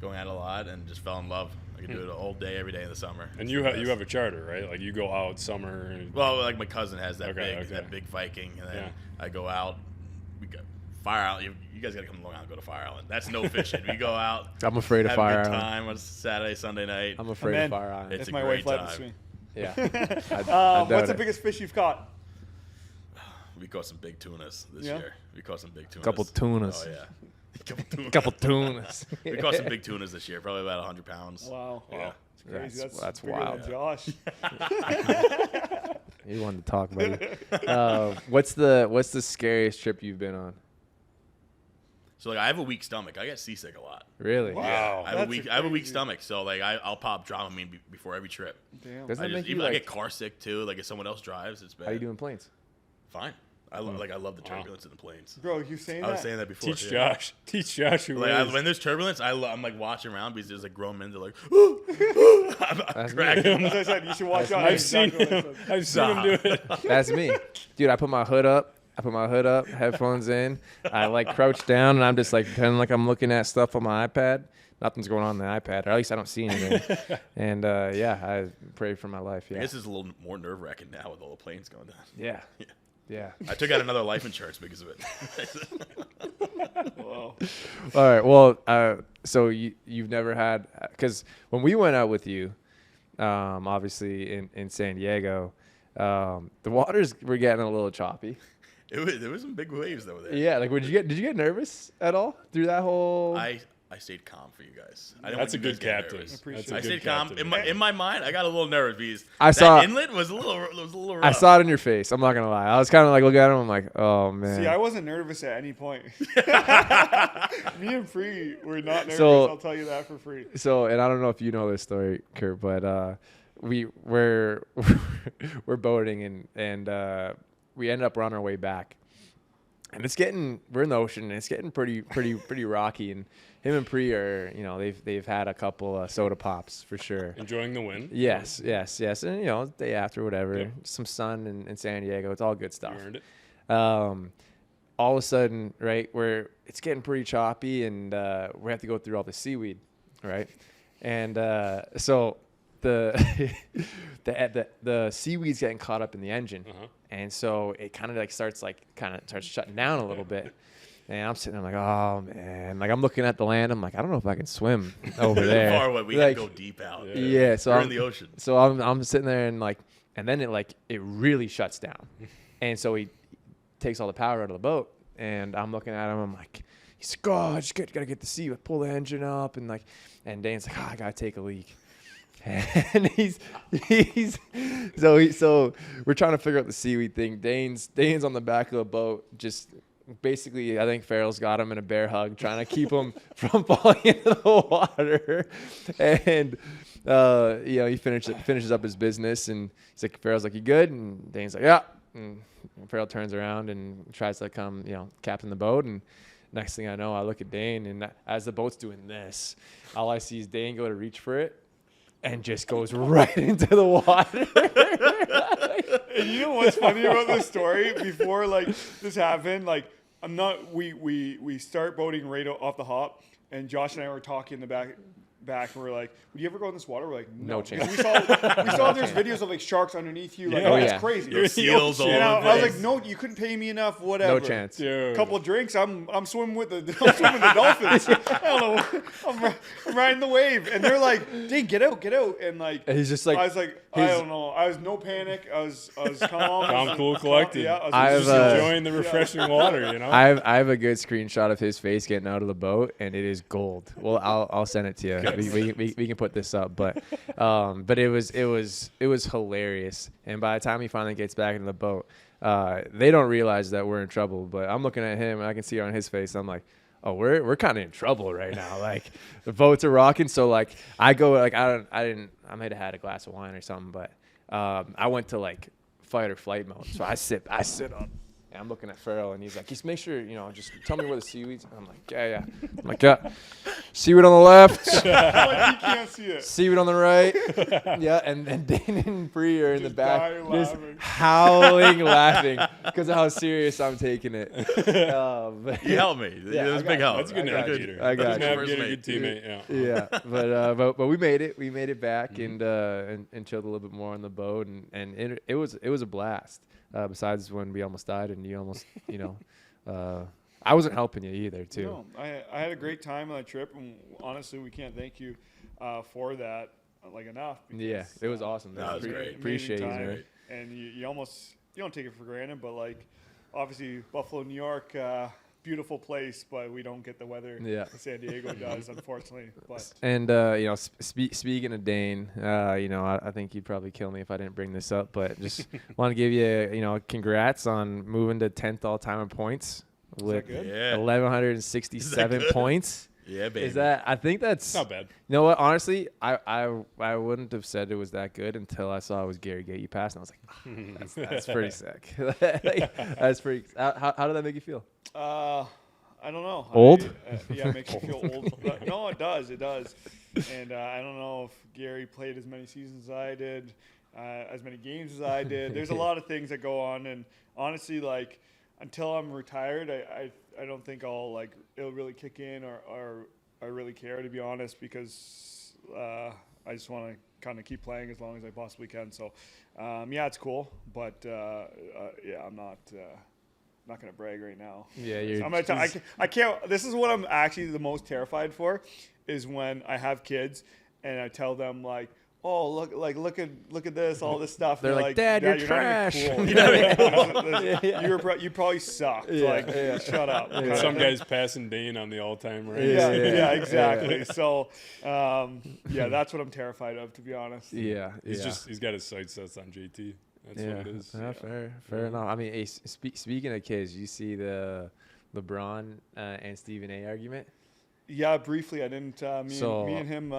going out a lot, and just fell in love. I could do it all day, every day in the summer. And you have a charter, right? Like you go out summer. Well, like my cousin has that Okay. big Viking, and then I go out. We go Fire Island. You guys gotta come to Long Island, go to Fire Island. That's no fishing. We go out. I'm afraid of have Fire a good Island. time on Saturday, Sunday night. I'm afraid of Fire Island. It's if a my great wife lets time. me. Yeah. What's the biggest fish you've caught? We caught some big tunas this Yeah? year. We caught some big tunas. Couple tunas. Oh yeah. Couple tunas. We caught some big tunas this year, probably about 100 pounds. Wow. Yeah. It's crazy. That's bigger wild. than Josh. You wanted to talk, buddy. What's the scariest trip you've been on? So like I have a weak stomach. I get seasick a lot. Really? Wow. I have a weak crazy. stomach. So like I'll pop Dramamine before every trip. Damn. Doesn't I it just make you even I like? get car sick too. Like if someone else drives, it's bad. How you doing planes? Fine. I love the turbulence in the planes. Bro, you saying I was that? saying that before. Teach Josh who Like is. when there's turbulence, I'm like watching around because there's like grown men. They're like, I'm That's cracking. As I said, you should watch out. I've seen him. I've seen him do it. That's me, dude. I put my hood up, headphones in. I like crouch down, and I'm just like pretending like I'm looking at stuff on my iPad. Nothing's going on the iPad, or at least I don't see anything. And I pray for my life. I Yeah. guess it's a little more nerve wracking now with all the planes going down. Yeah. Yeah. I took out another life insurance because of it. Whoa. All right. Well, so you've never had, because when we went out with you, obviously in San Diego, the waters were getting a little choppy. There was some big waves over there. Yeah. Like, did you get nervous at all through that whole? I stayed calm for you guys. I didn't That's a want you good guys getting captain. nervous. Appreciate That's a I good stayed calm. captain. In my mind, I got a little nervous because I saw- that inlet was a little rough. I saw it in your face. I'm not gonna lie. I was kind of like looking at him. I'm like, oh man. See, I wasn't nervous at any point. Me and Free were not nervous. So- I'll tell you that for free. So, and I don't know if you know this story, Kurt, but we're boating and we end up on our way back, and we're in the ocean and it's getting pretty rocky, and him and Pri are, they've had a couple soda pops for sure. Enjoying the win. Yes, and day after, whatever, Yeah. some sun in San Diego, it's all good stuff. You earned it. All of a sudden, right, it's getting pretty choppy, and we have to go through all the seaweed, right? And so the seaweed's getting caught up in the engine, and so it kind of starts shutting down a little bit. And I'm sitting there like, oh man, like I'm looking at the land. I'm like, I don't know if I can swim over there. Far away. We Like, had to go deep out. yeah, so we're I'm in the ocean. So I'm sitting there and then it really shuts down, and so he takes all the power out of the boat, and I'm looking at him. I'm like, he's like, oh, just gotta get the sea, pull the engine up, and Dane's like, oh, I gotta take a leak, and so we're trying to figure out the seaweed thing. Dane's on the back of the boat, just. Basically, I think Farrell's got him in a bear hug, trying to keep him from falling into the water. And he finishes up his business, and he's like, Farrell's like, you good? And Dane's like, yeah. And Farrell turns around and tries to come, captain the boat. And next thing I know, I look at Dane, and as the boat's doing this, all I see is Dane go to reach for it, and just goes right into the water. And you know what's funny about this story? Before this happened, we start boating right off the hop, and Josh and I were talking in the back, and we're like, would you ever go in this water? We're like, no. No chance. We saw there's videos of sharks underneath you. Like, Yeah. oh, Oh, it's yeah. crazy. There's seals all And over I the was place. like, no, you couldn't pay me enough, whatever. No chance. Dude. Couple of drinks, I'm swimming with the dolphins. I don't know. I'm riding the wave, and they're like, "Dang, get out!" And And he's just like, I was like, I don't know. I was no panic. I was calm. Calm, cool, collected. Yeah, I was Just enjoying the refreshing water, you know. I have a good screenshot of his face getting out of the boat, and it is gold. Well, I'll send it to you. We can put this up, but it was hilarious. And by the time he finally gets back into the boat, they don't realize that we're in trouble. But I'm looking at him, and I can see it on his face. I'm like, oh, we're kind of in trouble right now. Like the boats are rocking. So like I go like I might have had a glass of wine or something, but I went to like fight or flight mode. So I sit up. And I'm looking at Farrell, and he's like, just make sure, just tell me where the seaweed's. And I'm like, yeah. I'm like, yeah. Seaweed on the left. like you can't see it. Seaweed on the right. Yeah, and Dhane and Bree are in the back, just laughing. howling, laughing because of how serious I'm taking it. You helped me. Yeah, That was a big help. That's a good navigator. I got you. Navigator, good teammate. Yeah. Yeah, but we made it. We made it back and chilled a little bit more on the boat, and it was a blast. Besides when we almost died and you almost, I wasn't helping you either, too. No, I had a great time on that trip, and honestly, we can't thank you for that enough. Because, Yeah, it was awesome. That was great. Appreciate you, Amazing man. time. And you don't take it for granted, but obviously Buffalo, New York, beautiful place, but we don't get the weather Yeah. that San Diego does, unfortunately. But And speaking of Dhane, I think you'd probably kill me if I didn't bring this up, but just want to give you, congrats on moving to 10th all time in points with good? Yeah. 1,167 points. Yeah, baby. I think that's Not bad. You know what? Honestly, I wouldn't have said it was that good until I saw it was Gary Gate you passed, and I was like, that's pretty sick. That's pretty. How did that make you feel? I don't know. Old? Yeah, it makes you feel old. But no, it does. It does. And I don't know if Gary played as many seasons as I did, as many games as I did. There's a lot of things that go on, and honestly, until I'm retired, I don't think it'll really kick in or I really care, to be honest, because I just want to kind of keep playing as long as I possibly can. So, it's cool, but I'm not going to brag right now. Yeah, you're. I'm gonna I can't. This is what I'm actually the most terrified for, is when I have kids and I tell them oh, look at this, all this stuff. They're like, Dad, you're trash. Cool. You probably suck. Shut up. Yeah. Some guys passing Dhane on the all-time race. Yeah, exactly. Yeah. So, that's what I'm terrified of, to be honest. Yeah, He's got his sights set on JT. That's what it is. Yeah, fair enough. I mean, hey, speaking of kids, you see the LeBron and Stephen A argument? Yeah, briefly. I didn't. Me and him.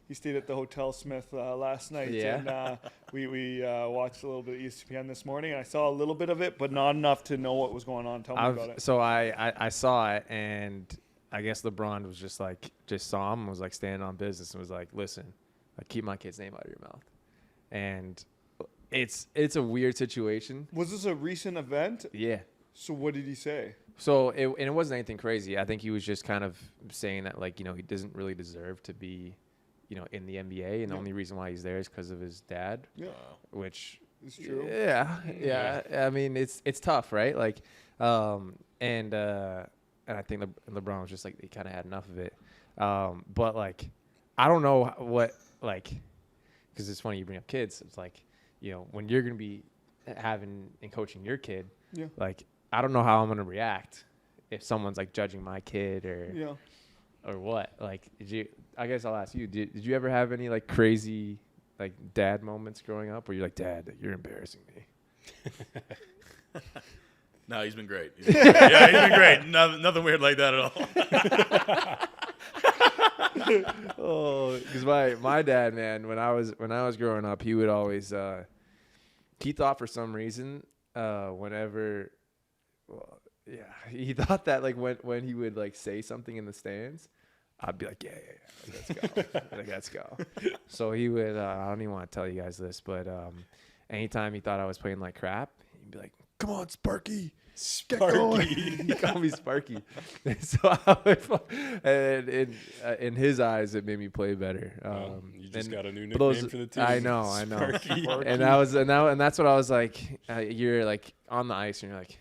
He stayed at the Hotel Smith last night. Yeah. And we watched a little bit of ESPN this morning. And I saw a little bit of it, but not enough to know what was going on. Tell me about it. So I saw it, and I guess LeBron was just saw him and was standing on business and was like, listen, keep my kid's name out of your mouth. And it's a weird situation. Was this a recent event? Yeah. So what did he say? So it wasn't anything crazy. I think he was just kind of saying that he doesn't really deserve to be, in the NBA, and the only reason why he's there is because of his dad. Yeah. Which is true. Yeah. I mean, it's tough, right? And I think LeBron was just he kind of had enough of it. But I don't know what because it's funny you bring up kids. It's when you're gonna be having and coaching your kid. Yeah. I don't know how I'm gonna react if someone's judging my kid or what. I guess I'll ask you. Did you ever have any crazy dad moments growing up where you're Dad, you're embarrassing me? No, he's been great. He's been great. Nothing weird like that at all. Oh, because my dad, man, when I was growing up, he would always he thought for some reason whenever. Well, yeah, he thought that when he would say something in the stands, I'd be yeah, let's go. So he would. I don't even want to tell you guys this, but anytime he thought I was playing crap, he'd be like, "Come on, Sparky." He called me Sparky. So and in his eyes, it made me play better. You just got a new nickname for the team. I know. Sparky. And that's what I was you're on the ice and you're like,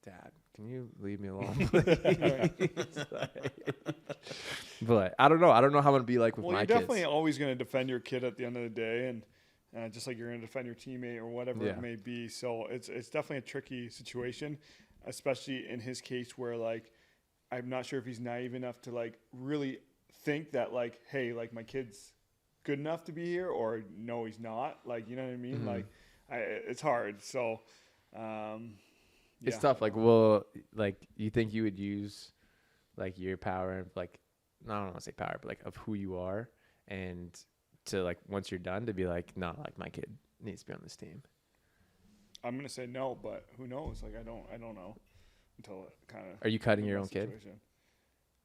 Dad, can you leave me alone, please? But I don't know. I don't know how I'm gonna be with my kids. Well, you're definitely always gonna defend your kid at the end of the day, and just like you're going to defend your teammate or whatever it may be. So it's definitely a tricky situation, especially in his case where like I'm not sure if he's naive enough to like really think that like, hey, like my kid's good enough to be here, or no, he's not. Like, you know what I mean? Like, it's hard. So, it's tough. Like, well, like you think you would use like your power, like, I don't want to say power, but like of who you are, and to like once you're done to be like, no, like my kid needs to be on this team. I'm gonna say no, but who knows? Like, I don't know until it kind of. Are you cutting your own kid?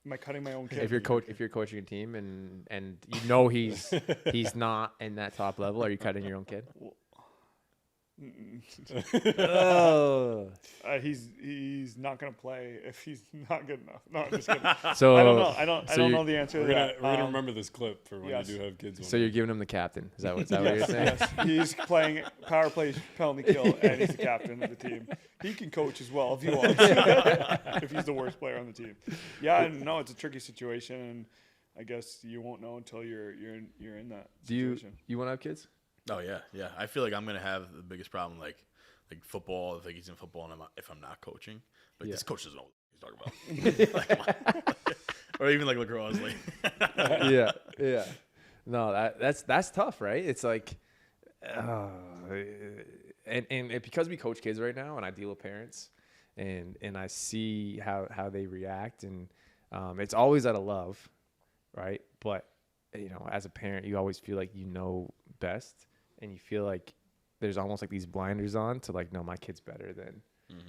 Am I cutting my own kid? If you're coaching a team and you know he's not in that top level, are you cutting your own kid? Oh. He's not gonna play if he's not good enough. No, I'm just kidding. So I don't know. I don't know the answer to that. We're gonna remember this clip for when you do have kids. So you're giving him the captain. Is that what you're saying? Yes. He's playing power play, penalty kill, and he's the captain of the team. He can coach as well if he wants. If he's the worst player on the team. Yeah, no, it's a tricky situation, and I guess you won't know until you're in that situation. Do you want to have kids? Oh yeah. I feel like I'm gonna have the biggest problem, like football. If he's in football, and if I'm not coaching, but this coach doesn't know what he's talking about. Or even like lacrosse. Yeah. No, that's tough, right? It's like, and because we coach kids right now, and I deal with parents, and I see how they react, and it's always out of love, right? But as a parent, you always feel like you know best. And you feel like there's almost like these blinders on to like, no, my kid's better than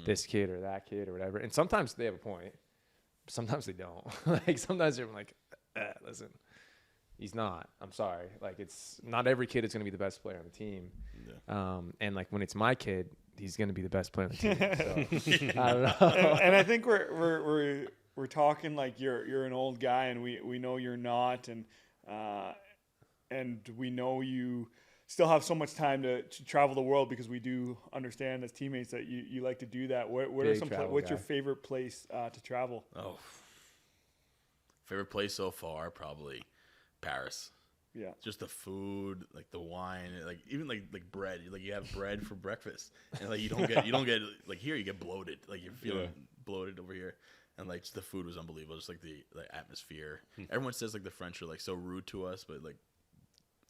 this kid or that kid or whatever. And sometimes they have a point. Sometimes they don't. Like sometimes they're like, listen, he's not. I'm sorry. Like it's not every kid is going to be the best player on the team. Yeah. And like when it's my kid, he's going to be the best player on the team. So, I don't know. And I think we're talking like you're an old guy, and we know you're not, and we know you still have so much time to travel the world, because we do understand as teammates that you like to do that. What are some what's your favorite place to travel? Oh, favorite place so far, probably Paris. Yeah, just the food, like the wine, like even like bread. Like you have bread for breakfast, and like you don't get like here you get bloated. Like you're feeling bloated over here. And like just the food was unbelievable, just like the atmosphere. Everyone says like the French are like so rude to us, but like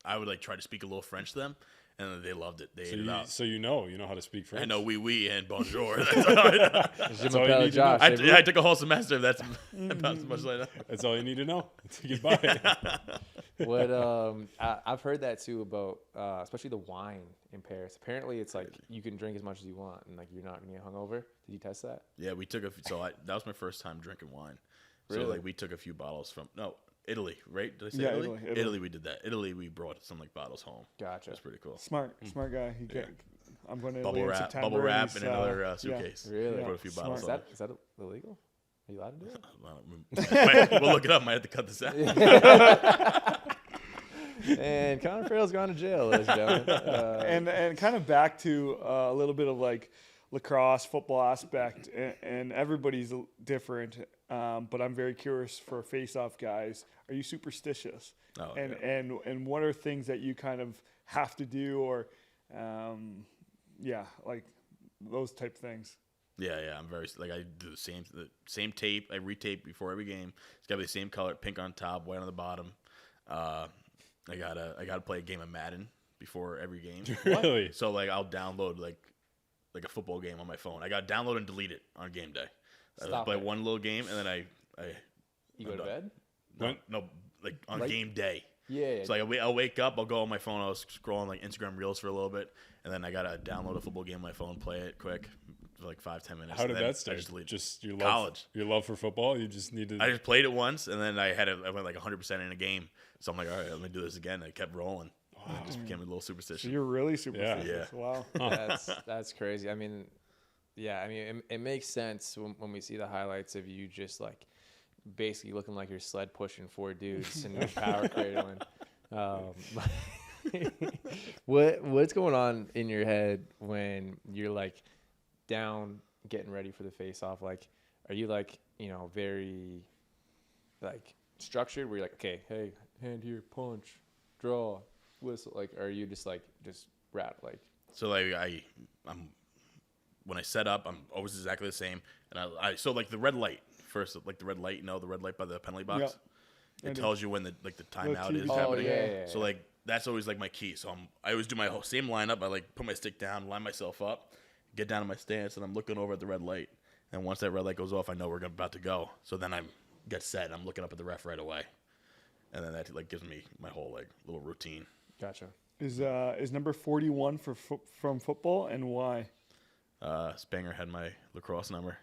I would like try to speak a little French to them, and they loved it. They ate it out. So you know how to speak French. I know oui and bonjour. That's all I Josh. I took a whole semester. That's about as much as I know. That's all you need to know. Goodbye. What I've heard that too about especially the wine in Paris. Apparently, it's like you can drink as much as you want, and like you're not gonna get hungover. Did you test that? Yeah, we took that was my first time drinking wine. Really? So like we took a few bottles from Italy, right? Did I say Italy? Italy, we did that. Italy, we brought some like bottles home. Gotcha. That's pretty cool. Smart guy. I'm going to bubble wrap in another suitcase. Yeah. Really? Brought a few bottles. Is that illegal? Are you allowed to do it? We'll look it up. Might have to cut this out. And Connor Farrell's gone to jail, ladies and gentlemen. And kind of back to a little bit of like lacrosse football aspect, and everybody's different. But I'm very curious for Faceoff guys. Are you superstitious? Oh, and what are things that you kind of have to do, or like those type things? Yeah. I'm very like I do the same tape. I retape before every game. It's gotta be the same color, pink on top, white on the bottom. I gotta play a game of Madden before every game. Really? So like I'll download like a football game on my phone. I gotta download and delete it on game day. I play one little game, and then I You go to bed? No, like on game day. Yeah. So like I'll wake up, I'll go on my phone, I'll scroll on like Instagram Reels for a little bit, and then I gotta download a football game on my phone, play it quick for like 5-10 minutes. How did that start? Just your love, college. Your love for football. You just needed. I just played it once, and then I went like 100% in a game. So I'm like, all right, let me do this again. I kept rolling. Wow. It just became a little superstitious. So you're really superstitious. Yeah. Wow. That's crazy. I mean, it makes sense when we see the highlights of you just like basically looking like you're sled pushing 4 dudes and you're power cradling. What's going on in your head when you're like down getting ready for the face-off? Like, are you like, very like structured where you're like, okay, hey, hand here, punch, draw, whistle? Like, are you just rap like? So like I'm when I set up, I'm always exactly the same. And I so like the red light first, like the red light, the red light by the penalty box. Yeah. It tells you when the timeout is TV. happening. Yeah. So like that's always like my key. So I always do my whole same lineup. I like put my stick down, line myself up, get down in my stance, and I'm looking over at the red light. And once that red light goes off, I know we're about to go. So then I get set. I'm looking up at the ref right away, and then that like gives me my whole like little routine. Gotcha. Is number 41 from football, and why? Spanger had my lacrosse number,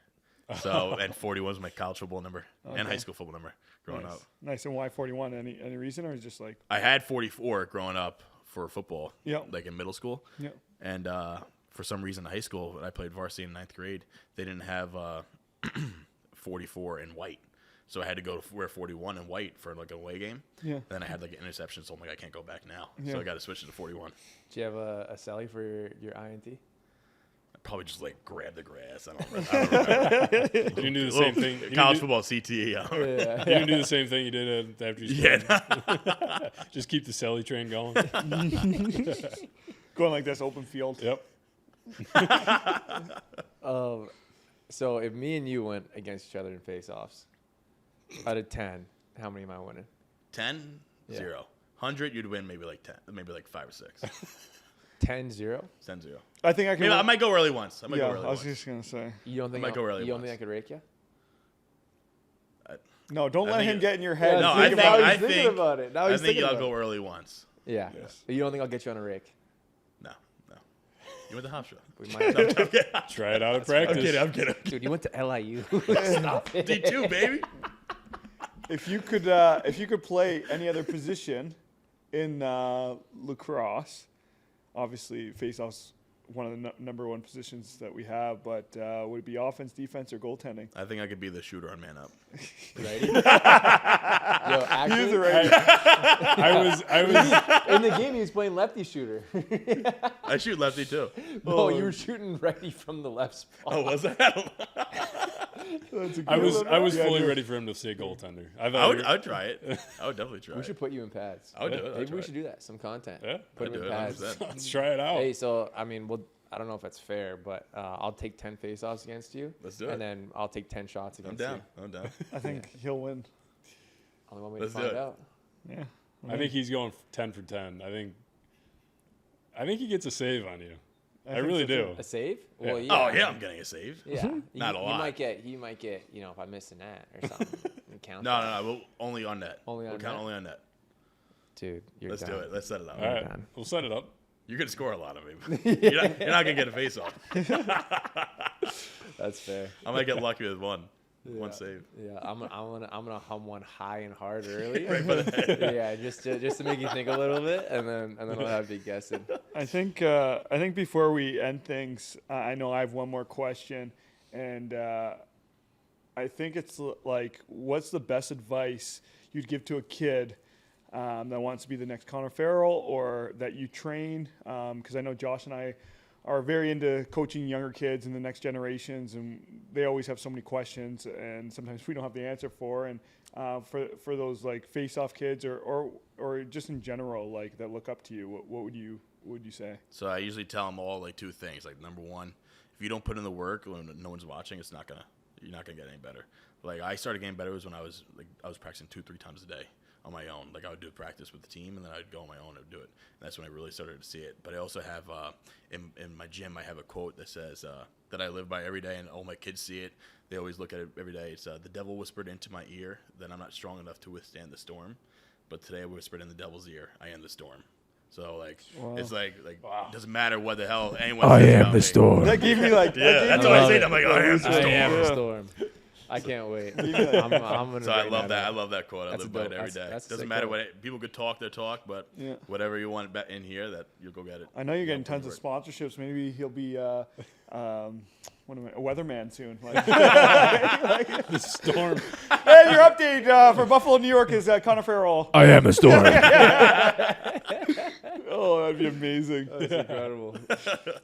so and 41 was my college football number and high school football number growing up. Nice. And why 41? Any reason, or just like? I had 44 growing up for football. Yeah. Like in middle school. Yeah. And for some reason in high school, when I played varsity in 9th grade, they didn't have 44 in white. So I had to go to wear 41 in white for like an away game. Yeah. And then I had like an interception, so I'm like, I can't go back now. Yeah. So I got to switch it to 41. Do you have a Sally for your INT? I probably just like grab the grass. I don't remember. You can do the same thing. College football CTE. Yeah. You can do the same thing you did after you scored. Yeah. Just keep the celly train going. Going like this, open field. Yep. So if me and you went against each other in face-offs, out of 10, how many am I winning? 10, Yeah. 0. 100, you'd win maybe like 10, maybe like 5 or 6. 10-0? 10, 0. I think I can. Maybe I might go early once. I was just gonna say. You don't think might go early You don't once. think I could rake you? No, don't let think him it- get in your head. No, Think I about it. think thinking about it. Now I he's think thinking I'll about go early once. Yeah. Yes. You don't think I'll get you on a rake? No. You went to Hofstra. We might. Try it out at practice. I'm kidding. Dude, you went to LIU. Stop it. D2, baby. If you could play any other position in lacrosse, obviously faceoff's one of the number one positions that we have. But would it be offense, defense, or goaltending? I think I could be the shooter on Man Up. Righty? Yo, actually, He is a righty. I was in the game, he was playing lefty shooter. I shoot lefty too. No, you were shooting righty from the left spot. Oh, was that? That's a I good was one. Yeah, fully dude. ready for him to say goaltender. I would try it. I would definitely try We it. should put you in pads. I would do it. I'd Maybe try we it. should do that. Some content. Yeah. Put I'd him do in it, pads. 100%. Let's try it out. Hey, so I mean, I don't know if that's fair, but I'll take 10 face-offs against you. Let's do it. And then I'll take 10 shots I'm against down. you. I'm down. I think he'll win. Only one way Let's to do find it. out. Yeah. I think he's going 10 for 10. I think he gets a save on you. I think really so, do. too. A save? Yeah. Well, yeah. Oh yeah, I'm getting a save. Yeah. Not a lot. He might get, if I miss a net or something. You count No, that. We'll only on net. Only on we'll count net? only on net. Dude, you're Let's done. do it. Let's set it up. All right. done. We'll set it up. You're gonna score a lot of me. You're not gonna get a face off. That's fair. I might get lucky with one save. Yeah, I'm gonna hum one high and hard early. Right by the head. Yeah, just to make you think a little bit, and then I'll have you guessing. I think before we end things, I know I have one more question, and I think it's like, what's the best advice you'd give to a kid that wants to be the next Connor Farrell, or that you train? Because I know Josh and I are very into coaching younger kids and the next generations, and they always have so many questions, and sometimes we don't have the answer for. And for those like face-off kids, or just in general, like that look up to you, what would you say? So I usually tell them all like two things. Like number one, if you don't put in the work when no one's watching, you're not gonna get any better. Like I started getting better was when I was practicing 2-3 times a day on my own. Like I would do practice with the team, and then I'd go on my own and do it. And that's when I really started to see it. But I also have in my gym, I have a quote that says that I live by every day, and all my kids see it. They always look at it every day. It's the devil whispered into my ear that I'm not strong enough to withstand the storm, but today I whispered in the devil's ear, I am the storm. So like it's like Wow. doesn't matter what the hell anyone says about me. storm. That gave me like Yeah, that's what I say. I'm like, I am the I storm. am the Yeah. storm. I can't wait. I'm gonna So I bring love that. I up. love that quote. I That's live a by it dope- every day. that's a Doesn't sick matter quote. what people could talk their talk, but Yeah. whatever you want in here, that you'll go get it. I know you're getting Don't tons of work. sponsorships. Maybe he'll be a weatherman soon. Like, The storm. hey, your update for Buffalo, New York is Connor Farrell. I am the storm. Oh, that'd be amazing. That's incredible.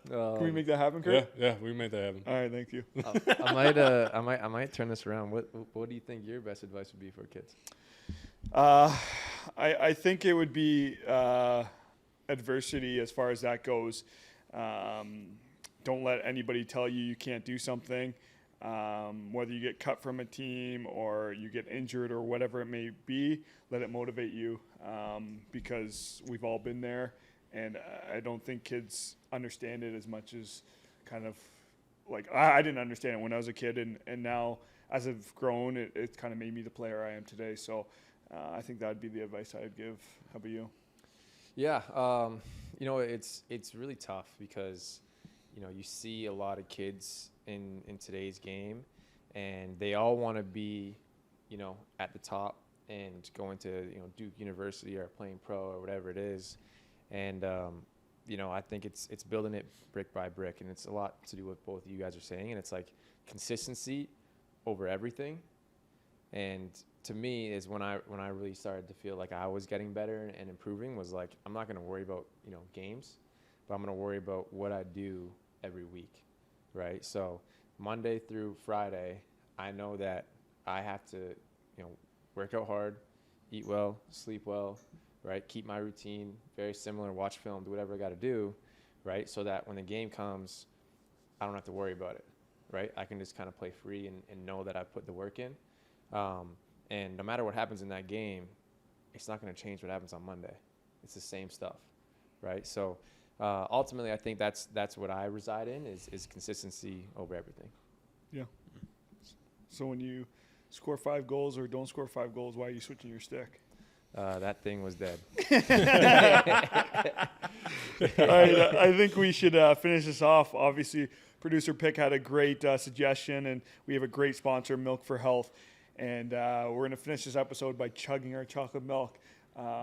Can we make that happen, Kurt? Yeah, we made that happen. All right, thank you. I might turn this around. What do you think your best advice would be for kids? I think it would be adversity as far as that goes. Don't let anybody tell you can't do something. Whether you get cut from a team or you get injured or whatever it may be, let it motivate you, because we've all been there, and I don't think kids understand it as much as kind of like I didn't understand it when I was a kid, and now as I've grown, it kind of made me the player I am today. So I think that would be the advice I'd give. How about you? Yeah, it's really tough because, you see a lot of kids in today's game, and they all want to be, at the top and going to, Duke University or playing pro or whatever it is. And, I think it's building it brick by brick, and it's a lot to do with both of you guys are saying, and it's like consistency over everything. And to me is when I really started to feel like I was getting better and improving, was like, I'm not going to worry about, games, but I'm going to worry about what I do every week, right? So Monday through Friday, I know that I have to, work out hard, eat well, sleep well, right? Keep my routine very similar, watch film, do whatever I got to do, right? So that when the game comes, I don't have to worry about it, right? I can just kind of play free and know that I put the work in. And no matter what happens in that game, it's not going to change what happens on Monday. It's the same stuff, right? So ultimately, I think that's what I reside in is consistency over everything. Yeah. So when you score 5 goals or don't score 5 goals, why are you switching your stick? That thing was dead. All right, I think we should finish this off. Obviously, producer Pick had a great suggestion, and we have a great sponsor, Milk for Health. And we're going to finish this episode by chugging our chocolate milk.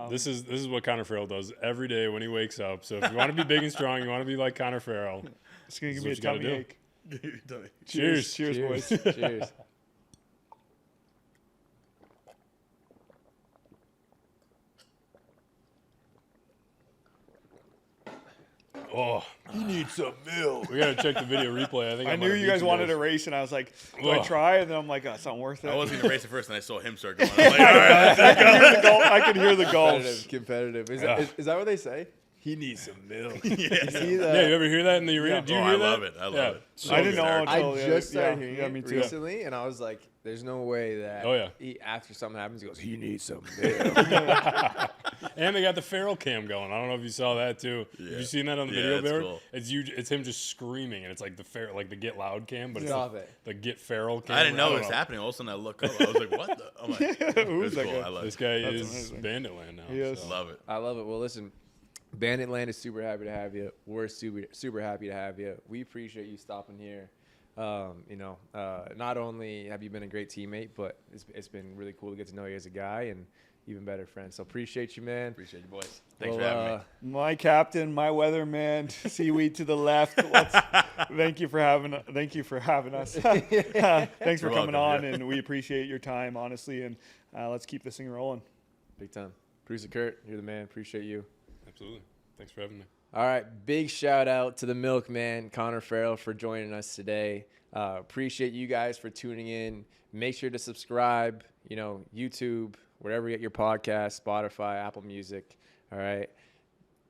This is what Connor Farrell does every day when he wakes up. So if you want to be big and strong, you want to be like Connor Farrell. It's going to give me a tummy ache. Cheers. Cheers, boys. Cheers. Oh, You need some milk. we gotta check the video replay. I think I knew you guys wanted a race, and I was like, do I try? And then I'm like, oh, it's not worth it. I wasn't going to race it first, and I saw him start going. I'm like, all right, I could hear the gulps. Competitive. Is that what they say? He needs some milk. Yeah, you ever hear that in the arena? Yeah. Do you hear that? I love it. I love it. I didn't know until I just started yeah, hearing yeah, it me too. recently, and I was like, "There's no way that." Oh, yeah. After something happens, he goes, "He needs some milk." And they got the Farrell cam going. I don't know if you saw that too. Yeah. Have you seen that on the Yeah, video it's board? cool. It's you. It's him just screaming, and it's like the Get Loud cam, but Stop it's it. the Get Farrell cam. I didn't know it don't was happening. All of a sudden, I look up. I was like, what the? I'm like, it Who's was that cool. guy? I love This it. guy That's is amazing. Bandit Land now. He is. so. Love it. I love it. Well, listen, Bandit Land is super happy to have you. We're super happy to have you. We appreciate you stopping here. Not only have you been a great teammate, but it's been really cool to get to know you as a guy and even better friend. So appreciate you, man. Appreciate you, boys. Thanks for having me. My captain, my weatherman, seaweed to the left. Thank you for having us. Thanks for coming welcome, on, yeah. and we appreciate your time, honestly. And let's keep this thing rolling. Big time. Producer Kurt, you're the man. Appreciate you. Absolutely. Thanks for having me. All right, big shout out to the milkman, Connor Farrell, for joining us today. Appreciate you guys for tuning in. Make sure to subscribe, YouTube, wherever you get your podcast, Spotify, Apple Music. All right.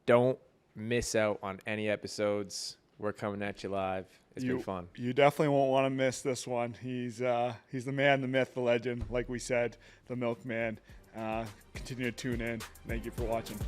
Don't miss out on any episodes. We're coming at you live. It's been fun. You definitely won't want to miss this one. He's the man, the myth, the legend, like we said, the milkman. Continue to tune in. Thank you for watching.